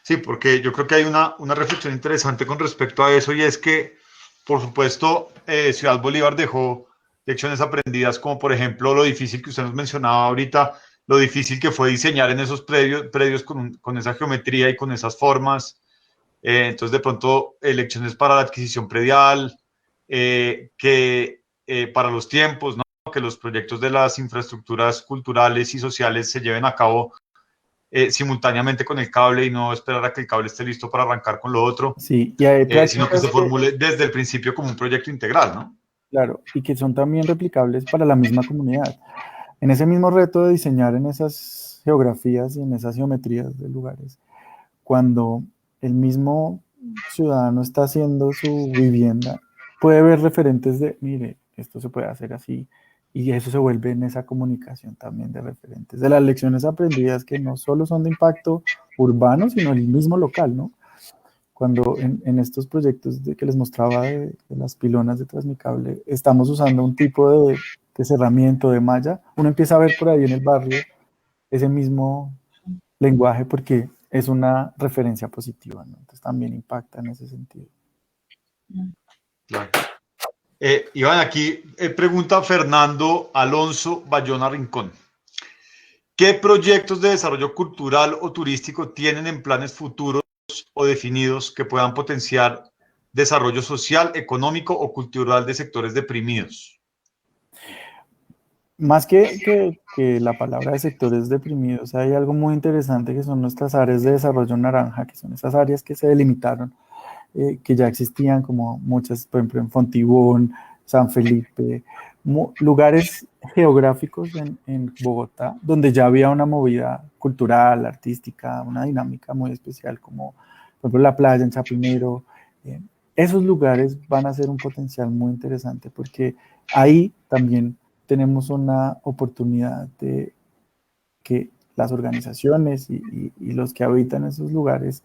Sí, porque yo creo que hay una reflexión interesante con respecto a eso y es que, por supuesto, Ciudad Bolívar dejó lecciones aprendidas como, por ejemplo, lo difícil que usted nos mencionaba ahorita, lo difícil que fue diseñar en esos predios con esa geometría y con esas formas. Entonces, de pronto, lecciones para la adquisición predial, que para los tiempos, ¿no? Que los proyectos de las infraestructuras culturales y sociales se lleven a cabo simultáneamente con el cable y no esperar a que el cable esté listo para arrancar con lo otro, sí, y hay sino que se formule desde el principio como un proyecto integral, ¿no? Claro, y que son también replicables para la misma comunidad. En ese mismo reto de diseñar en esas geografías y en esas geometrías de lugares, cuando el mismo ciudadano está haciendo su vivienda, puede ver referentes de, mire, esto se puede hacer así, y eso se vuelve en esa comunicación también de referentes, de las lecciones aprendidas que no solo son de impacto urbano, sino el mismo local, ¿no? Cuando en estos proyectos que les mostraba de las pilonas de Transmicable, estamos usando un tipo de cerramiento, de malla, uno empieza a ver por ahí en el barrio ese mismo lenguaje porque es una referencia positiva, ¿no? Entonces también impacta en ese sentido. Claro. Iván, aquí pregunta Fernando Alonso Bayona Rincón. ¿Qué proyectos de desarrollo cultural o turístico tienen en planes futuros o definidos que puedan potenciar desarrollo social, económico o cultural de sectores deprimidos? Más que la palabra de sectores deprimidos, hay algo muy interesante que son nuestras áreas de desarrollo naranja, que son esas áreas que se delimitaron, que ya existían, como muchas, por ejemplo, en Fontibón, San Felipe, lugares geográficos en Bogotá, donde ya había una movida cultural, artística, una dinámica muy especial, como por ejemplo la playa en Chapinero. Esos lugares van a ser un potencial muy interesante porque ahí también tenemos una oportunidad de que las organizaciones y los que habitan esos lugares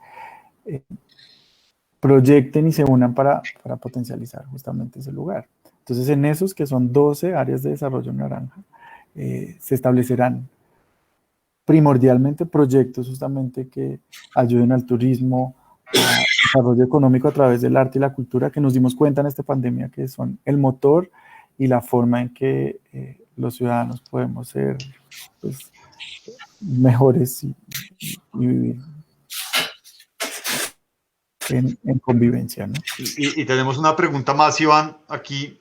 proyecten y se unan para potencializar justamente ese lugar. Entonces, en esos que son 12 áreas de desarrollo naranja, se establecerán primordialmente proyectos justamente que ayuden al turismo, al desarrollo económico a través del arte y la cultura, que nos dimos cuenta en esta pandemia que son el motor y la forma en que los ciudadanos podemos ser pues, mejores y vivir en convivencia, ¿no? Y tenemos una pregunta más, Iván, aquí.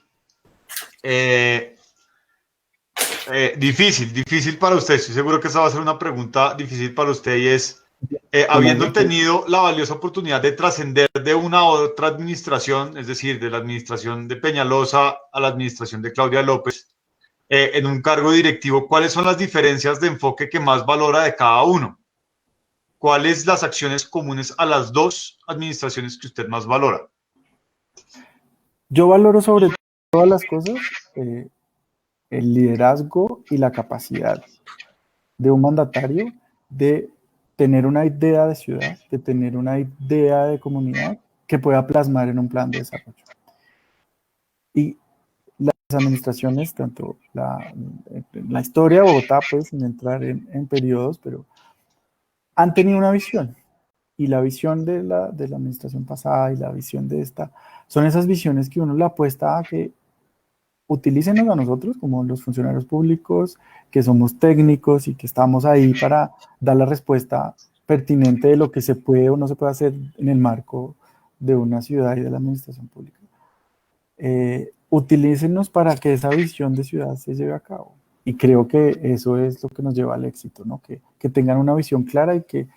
Difícil para usted. Estoy seguro que esa va a ser una pregunta difícil para usted y es, habiendo tenido la valiosa oportunidad de trascender de una u otra administración, es decir, de la administración de Peñalosa a la administración de Claudia López, en un cargo directivo, ¿cuáles son las diferencias de enfoque que más valora de cada uno? ¿Cuáles las acciones comunes a las dos administraciones que usted más valora? Yo valoro sobre todas las cosas el liderazgo y la capacidad de un mandatario de tener una idea de ciudad, de tener una idea de comunidad que pueda plasmar en un plan de desarrollo. Y las administraciones, tanto la historia de Bogotá, pues sin entrar en periodos, pero han tenido una visión. Y la visión de la administración pasada y la visión de esta, son esas visiones que uno le apuesta a que utilícenos a nosotros como los funcionarios públicos, que somos técnicos y que estamos ahí para dar la respuesta pertinente de lo que se puede o no se puede hacer en el marco de una ciudad y de la administración pública. Utilícenos para que esa visión de ciudad se lleve a cabo. y creo que eso es lo que nos lleva al éxito, ¿no? Que tengan una visión clara y que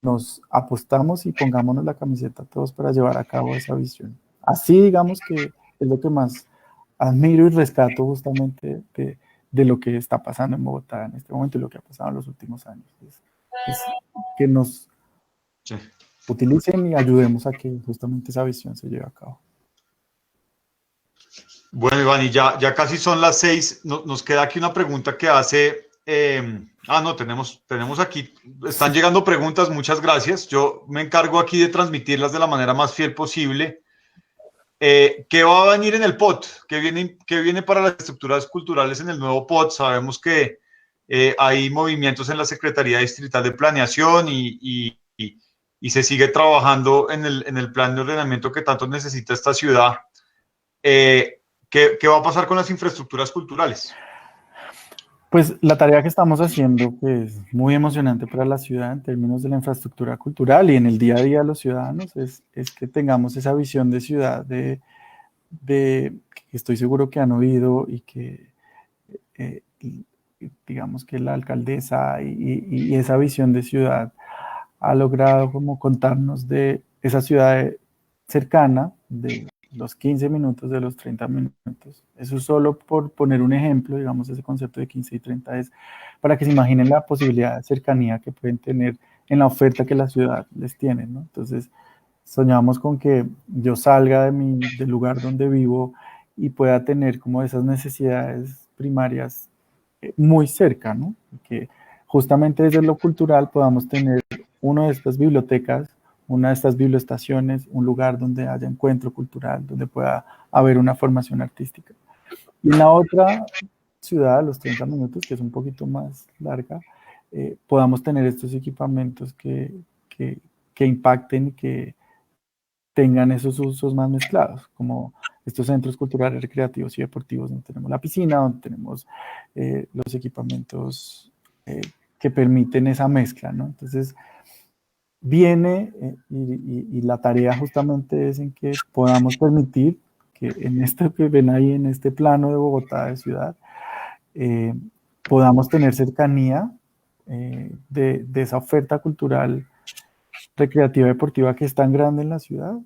nos apostamos y pongámonos la camiseta todos para llevar a cabo esa visión. Así digamos que es lo que más admiro y rescato justamente de lo que está pasando en Bogotá en este momento y lo que ha pasado en los últimos años. Es que nos Sí. utilicen y ayudemos a que justamente esa visión se lleve a cabo. Bueno, Iván, y ya casi son las 6. Nos queda aquí una pregunta que hace. No, tenemos aquí. Están llegando preguntas, muchas gracias. Yo me encargo aquí de transmitirlas de la manera más fiel posible. ¿Qué va a venir en el POT? ¿Qué viene para las estructuras culturales en el nuevo POT? Sabemos que hay movimientos en la Secretaría Distrital de Planeación y se sigue trabajando en el plan de ordenamiento que tanto necesita esta ciudad. ¿Qué va a pasar con las infraestructuras culturales? Pues la tarea que estamos haciendo, que es muy emocionante para la ciudad en términos de la infraestructura cultural y en el día a día de los ciudadanos, es que tengamos esa visión de ciudad que estoy seguro que han oído y que digamos que la alcaldesa y esa visión de ciudad ha logrado como contarnos de esa ciudad cercana, de los 15 minutos, de los 30 minutos. Eso solo por poner un ejemplo, digamos, ese concepto de 15 y 30 es para que se imaginen la posibilidad de cercanía que pueden tener en la oferta que la ciudad les tiene, ¿no? Entonces, soñamos con que yo salga del lugar donde vivo y pueda tener como esas necesidades primarias muy cerca, ¿no? Que justamente desde lo cultural podamos tener una de estas bibliotecas, una de estas biblioestaciones, un lugar donde haya encuentro cultural, donde pueda haber una formación artística. Y en la otra ciudad, a los 30 minutos, que es un poquito más larga, podamos tener estos equipamientos que impacten y que tengan esos usos más mezclados, como estos centros culturales, recreativos y deportivos, donde tenemos la piscina, donde tenemos los equipamientos que permiten esa mezcla, ¿no? Entonces, viene y la tarea justamente es en que podamos permitir que en esto que ven ahí, en este plano de Bogotá, de ciudad, podamos tener cercanía de esa oferta cultural, recreativa, deportiva que es tan grande en la ciudad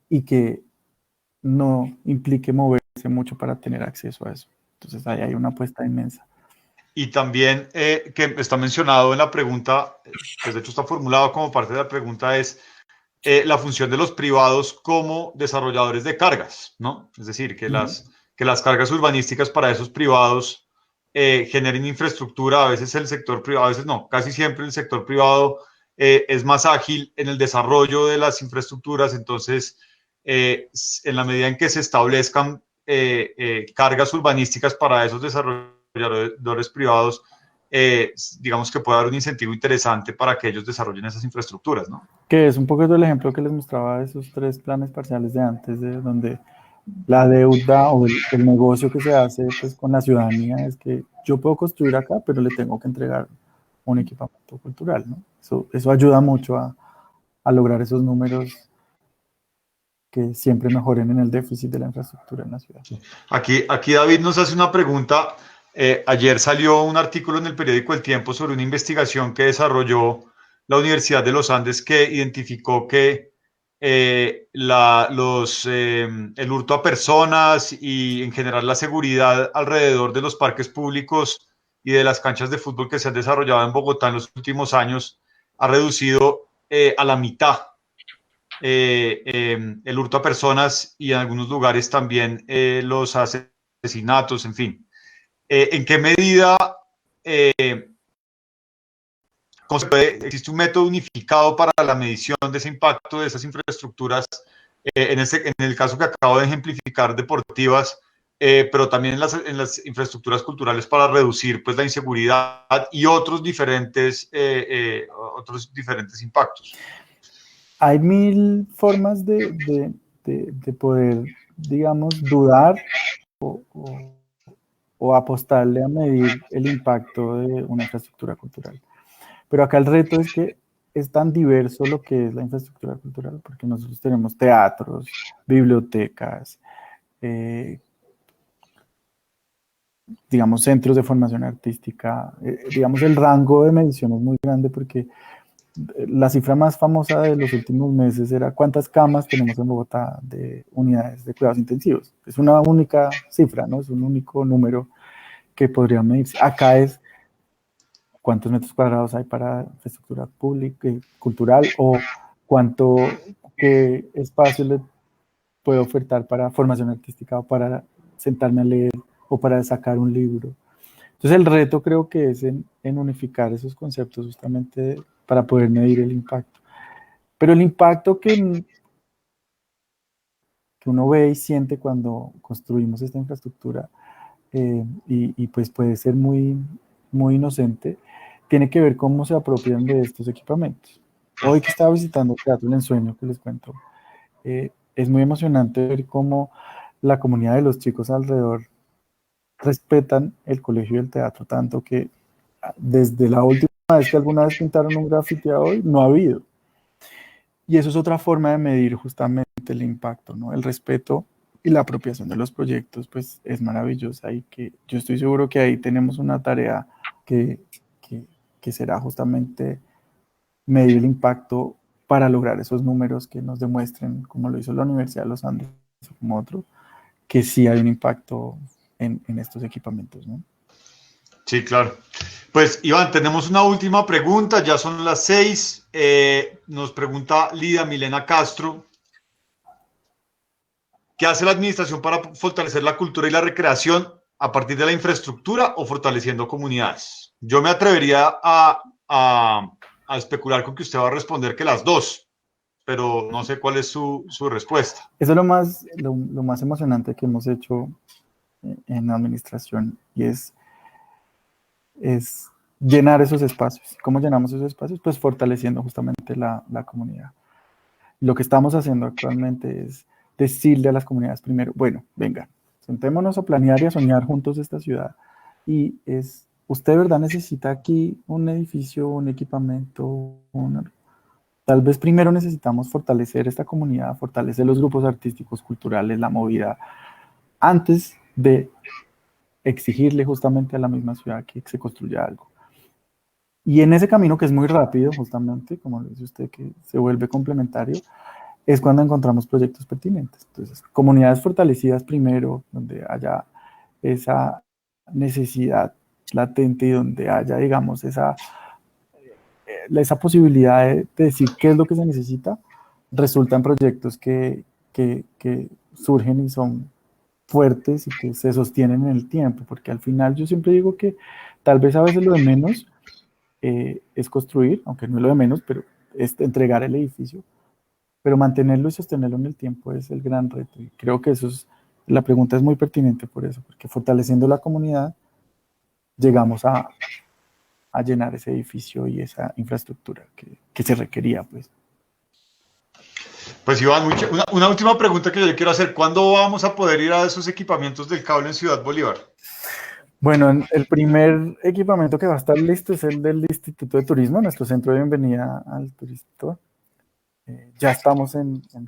y que no implique moverse mucho para tener acceso a eso. Entonces ahí hay una apuesta inmensa. Y también que está mencionado en la pregunta, pues de hecho está formulado como parte de la pregunta, es la función de los privados como desarrolladores de cargas, ¿no? Es decir, que las cargas urbanísticas para esos privados generen infraestructura, a veces el sector privado, a veces no, casi siempre el sector privado es más ágil en el desarrollo de las infraestructuras, entonces en la medida en que se establezcan cargas urbanísticas para esos desarrolladores privados, digamos que puede dar un incentivo interesante para que ellos desarrollen esas infraestructuras, ¿no? Que es un poco el ejemplo que les mostraba de esos 3 planes parciales de antes, de donde la deuda o el negocio que se hace pues, con la ciudadanía es que yo puedo construir acá, pero le tengo que entregar un equipamiento cultural, ¿no? Eso ayuda mucho a lograr esos números que siempre mejoren en el déficit de la infraestructura en la ciudad. Aquí David nos hace una pregunta. Ayer salió un artículo en el periódico El Tiempo sobre una investigación que desarrolló la Universidad de los Andes que identificó que el hurto a personas y en general la seguridad alrededor de los parques públicos y de las canchas de fútbol que se han desarrollado en Bogotá en los últimos años ha reducido a la mitad el hurto a personas y en algunos lugares también los asesinatos, en fin. ¿En qué medida existe un método unificado para la medición de ese impacto de esas infraestructuras, en el caso que acabo de ejemplificar, deportivas, pero también en las infraestructuras culturales para reducir pues, la inseguridad y otros diferentes impactos? Hay 1000 formas de poder, digamos, dudar o apostarle a medir el impacto de una infraestructura cultural. Pero acá el reto es que es tan diverso lo que es la infraestructura cultural, porque nosotros tenemos teatros, bibliotecas, digamos, centros de formación artística. Digamos, el rango de medición es muy grande porque la cifra más famosa de los últimos meses era cuántas camas tenemos en Bogotá de unidades de cuidados intensivos. Es una única cifra, ¿no? Es un único número que podría medirse. Acá es cuántos metros cuadrados hay para infraestructura pública, cultural, o qué espacio le puedo ofertar para formación artística o para sentarme a leer o para sacar un libro. Entonces el reto creo que es en unificar esos conceptos justamente para poder medir el impacto. Pero el impacto que uno ve y siente cuando construimos esta infraestructura, y pues puede ser muy, muy inocente, tiene que ver cómo se apropian de estos equipamientos. Hoy que estaba visitando el Teatro El Ensueño, que les cuento, es muy emocionante ver cómo la comunidad de los chicos alrededor respetan el colegio y el teatro, tanto que desde la última vez que alguna vez pintaron un grafiti a hoy, no ha habido. Y eso es otra forma de medir justamente el impacto, ¿no? El respeto y la apropiación de los proyectos, pues es maravillosa y que yo estoy seguro que ahí tenemos una tarea que, que será justamente medir el impacto para lograr esos números que nos demuestren, como lo hizo la Universidad de los Andes o como otro, que sí hay un impacto en estos equipamientos, ¿no? Sí, claro. Pues Iván, tenemos una última pregunta, ya son las 6. Nos pregunta Lida Milena Castro, ¿qué hace la administración para fortalecer la cultura y la recreación a partir de la infraestructura o fortaleciendo comunidades? Yo me atrevería a especular con que usted va a responder que las dos, pero no sé cuál es su respuesta. Eso es lo más emocionante que hemos hecho en la administración y es llenar esos espacios. ¿Cómo llenamos esos espacios? Pues fortaleciendo justamente la comunidad. Lo que estamos haciendo actualmente es decirle a las comunidades primero, bueno, venga, sentémonos a planear y a soñar juntos esta ciudad. Y usted de verdad necesita aquí un edificio, un equipamiento, tal vez primero necesitamos fortalecer esta comunidad, fortalecer los grupos artísticos, culturales, la movida, antes de exigirle justamente a la misma ciudad que se construya algo. Y en ese camino que es muy rápido, justamente, como lo dice usted, que se vuelve complementario, es cuando encontramos proyectos pertinentes. Entonces, comunidades fortalecidas primero, donde haya esa necesidad latente y donde haya, digamos, esa posibilidad de decir qué es lo que se necesita, resultan proyectos que surgen y son fuertes y que se sostienen en el tiempo, porque al final yo siempre digo que tal vez a veces lo de menos es construir, aunque no es lo de menos, pero es entregar el edificio, pero mantenerlo y sostenerlo en el tiempo es el gran reto. Y creo que la pregunta es muy pertinente por eso, porque fortaleciendo la comunidad llegamos a llenar ese edificio y esa infraestructura que se requería, pues. Pues Iván, una última pregunta que yo le quiero hacer. ¿Cuándo vamos a poder ir a esos equipamientos del cable en Ciudad Bolívar? Bueno, el primer equipamiento que va a estar listo es el del Instituto de Turismo, nuestro centro de bienvenida al turista. Ya estamos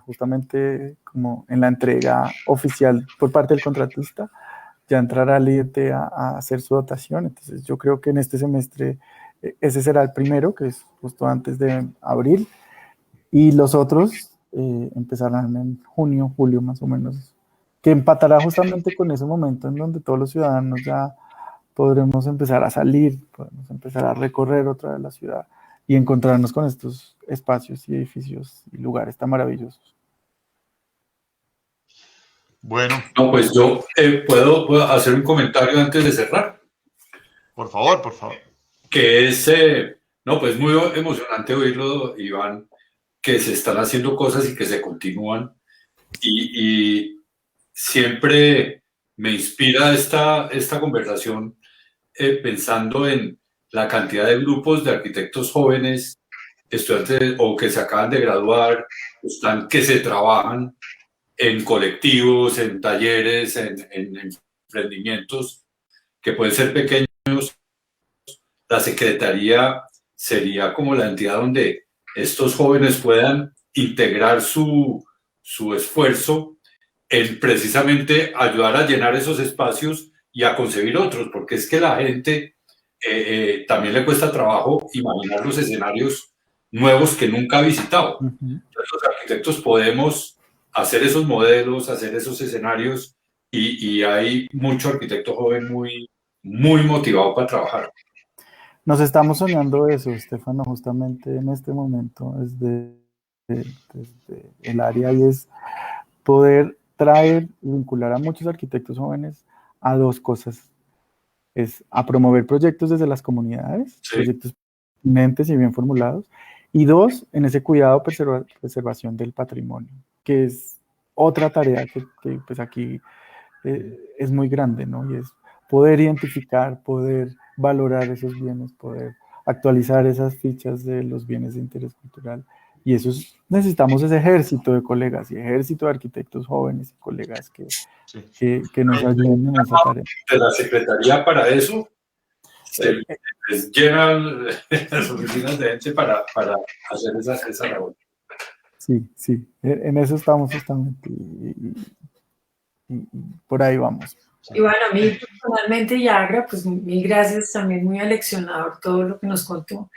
justamente como en la entrega oficial por parte del contratista. Ya entrará el IET a hacer su dotación. Entonces yo creo que en este semestre ese será el primero, que es justo antes de abril. Y los otros empezarán en junio, julio más o menos, que empatará justamente con ese momento en donde todos los ciudadanos ya podremos empezar a salir, podemos empezar a recorrer otra vez la ciudad y encontrarnos con estos espacios y edificios y lugares tan maravillosos. Bueno. No, pues yo puedo hacer un comentario antes de cerrar. Por favor, por favor. Que es, no, pues muy emocionante oírlo, Iván, que se están haciendo cosas y que se continúan. Y siempre me inspira esta conversación pensando en la cantidad de grupos de arquitectos jóvenes, estudiantes o que se acaban de graduar, que se trabajan en colectivos, en talleres, en emprendimientos que pueden ser pequeños. La Secretaría sería como la entidad donde estos jóvenes puedan integrar su esfuerzo en precisamente ayudar a llenar esos espacios y a concebir otros, porque es que la gente también le cuesta trabajo imaginar los escenarios nuevos que nunca ha visitado. Ujú. Entonces, los arquitectos podemos hacer esos modelos, hacer esos escenarios, y hay mucho arquitecto joven muy, muy motivado para trabajar. Nos estamos soñando eso, Estefano, justamente en este momento, desde el área, y es poder traer y vincular a muchos arquitectos jóvenes a dos cosas. Es a promover proyectos desde las comunidades, Sí. proyectos pertinentes y bien formulados, y dos, en ese cuidado, preservación del patrimonio, que es otra tarea que pues aquí es muy grande, ¿no? Y es poder identificar, poder valorar esos bienes, poder actualizar esas fichas de los bienes de interés cultural. Y eso necesitamos ese ejército de colegas y ejército de arquitectos jóvenes y colegas que nos ayuden en esa tarea. De la Secretaría para eso, les llenan las oficinas de gente para hacer esa labor. Sí, sí, en eso estamos justamente y por ahí vamos. Y bueno, a mí personalmente y Agra, pues mil gracias, también muy aleccionador todo lo que nos contó,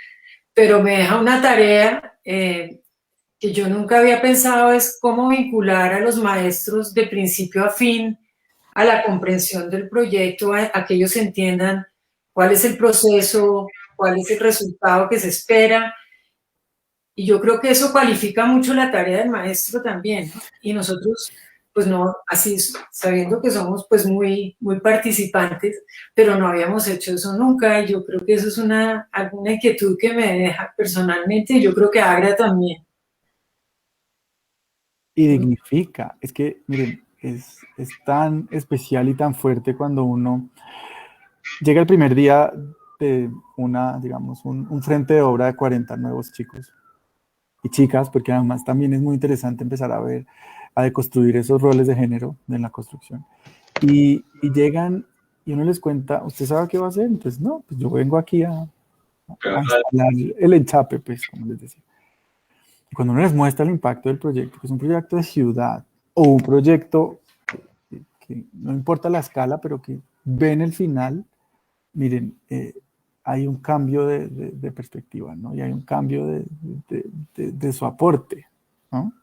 pero me deja una tarea que yo nunca había pensado, es cómo vincular a los maestros de principio a fin a la comprensión del proyecto, a que ellos entiendan cuál es el proceso, cuál es el resultado que se espera. Y yo creo que eso cualifica mucho la tarea del maestro también, ¿no? Y nosotros, pues no, así sabiendo que somos pues muy, muy participantes, pero no habíamos hecho eso nunca, y yo creo que eso es alguna inquietud que me deja personalmente, y yo creo que Agra también. Y dignifica, es que, miren, es tan especial y tan fuerte cuando uno llega el primer día de digamos, un frente de obra de 40 nuevos chicos y chicas, porque además también es muy interesante empezar a deconstruir esos roles de género en la construcción. Y llegan y uno les cuenta, ¿usted sabe qué va a hacer? Entonces, no, pues yo vengo aquí a instalar el enchape, pues, como les decía. Y cuando uno les muestra el impacto del proyecto, que es un proyecto de ciudad o un proyecto que no importa la escala, pero que ven el final, miren, hay un cambio de perspectiva, ¿no? Y hay un cambio de su aporte, ¿no?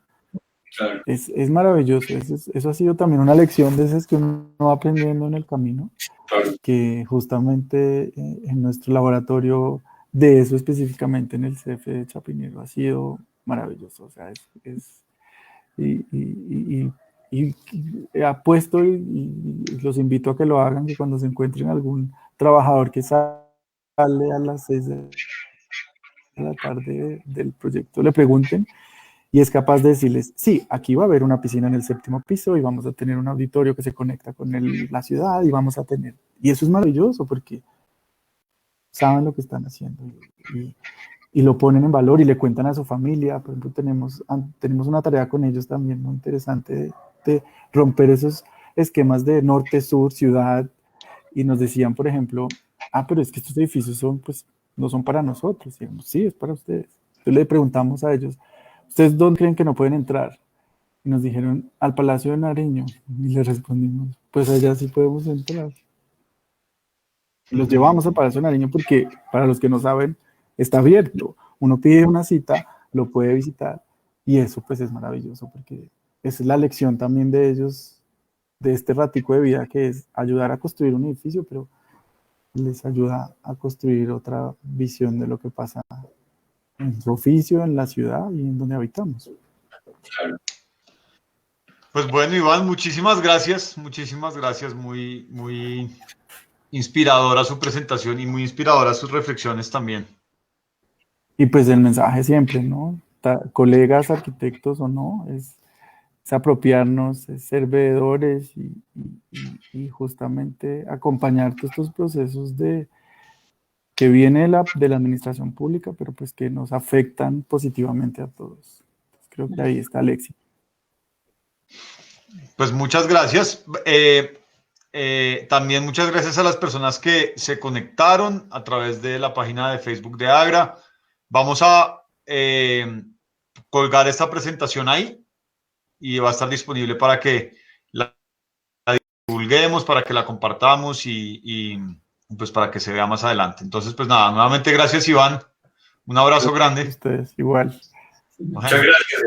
Claro. Es maravilloso. Eso ha sido también una lección de esas que uno va aprendiendo en el camino, Claro. que justamente en nuestro laboratorio, de eso específicamente en el CF de Chapinero, ha sido maravilloso. O sea, y apuesto y los invito a que lo hagan, que cuando se encuentren algún trabajador que sale a las 6 de la tarde del proyecto, le pregunten y es capaz de decirles, sí, aquí va a haber una piscina en el 7º piso y vamos a tener un auditorio que se conecta con la ciudad y vamos a tener, y eso es maravilloso porque saben lo que están haciendo y lo ponen en valor y le cuentan a su familia. Por ejemplo, tenemos una tarea con ellos también muy interesante de romper esos esquemas de norte, sur, ciudad, y nos decían, por ejemplo, pero es que estos edificios pues, no son para nosotros. Y digamos, sí, es para ustedes. Entonces le preguntamos a ellos, ¿ustedes dónde creen que no pueden entrar? Y nos dijeron, al Palacio de Nariño. Y les respondimos, pues allá sí podemos entrar. Y los llevamos al Palacio de Nariño porque, para los que no saben, está abierto. Uno pide una cita, lo puede visitar, y eso pues es maravilloso porque esa es la lección también de ellos, de este ratico de vida, que es ayudar a construir un edificio, pero les ayuda a construir otra visión de lo que pasa en su oficio, en la ciudad y en donde habitamos. Pues bueno, Iván, muchísimas gracias, muy, muy inspiradora su presentación y muy inspiradora sus reflexiones también. Y pues el mensaje siempre, ¿no? Colegas, arquitectos o no, es apropiarnos, es ser veedores y justamente acompañar todos estos procesos que viene de la administración pública, pero pues que nos afectan positivamente a todos. Entonces, creo que ahí está el éxito. Pues muchas gracias. También muchas gracias a las personas que se conectaron a través de la página de Facebook de Agra. Vamos a colgar esta presentación ahí y va a estar disponible para que la divulguen. divulguemos, para que la compartamos y pues para que se vea más adelante. Entonces, pues nada, nuevamente gracias, Iván. Un abrazo grande. Ustedes, igual. Muchas gracias.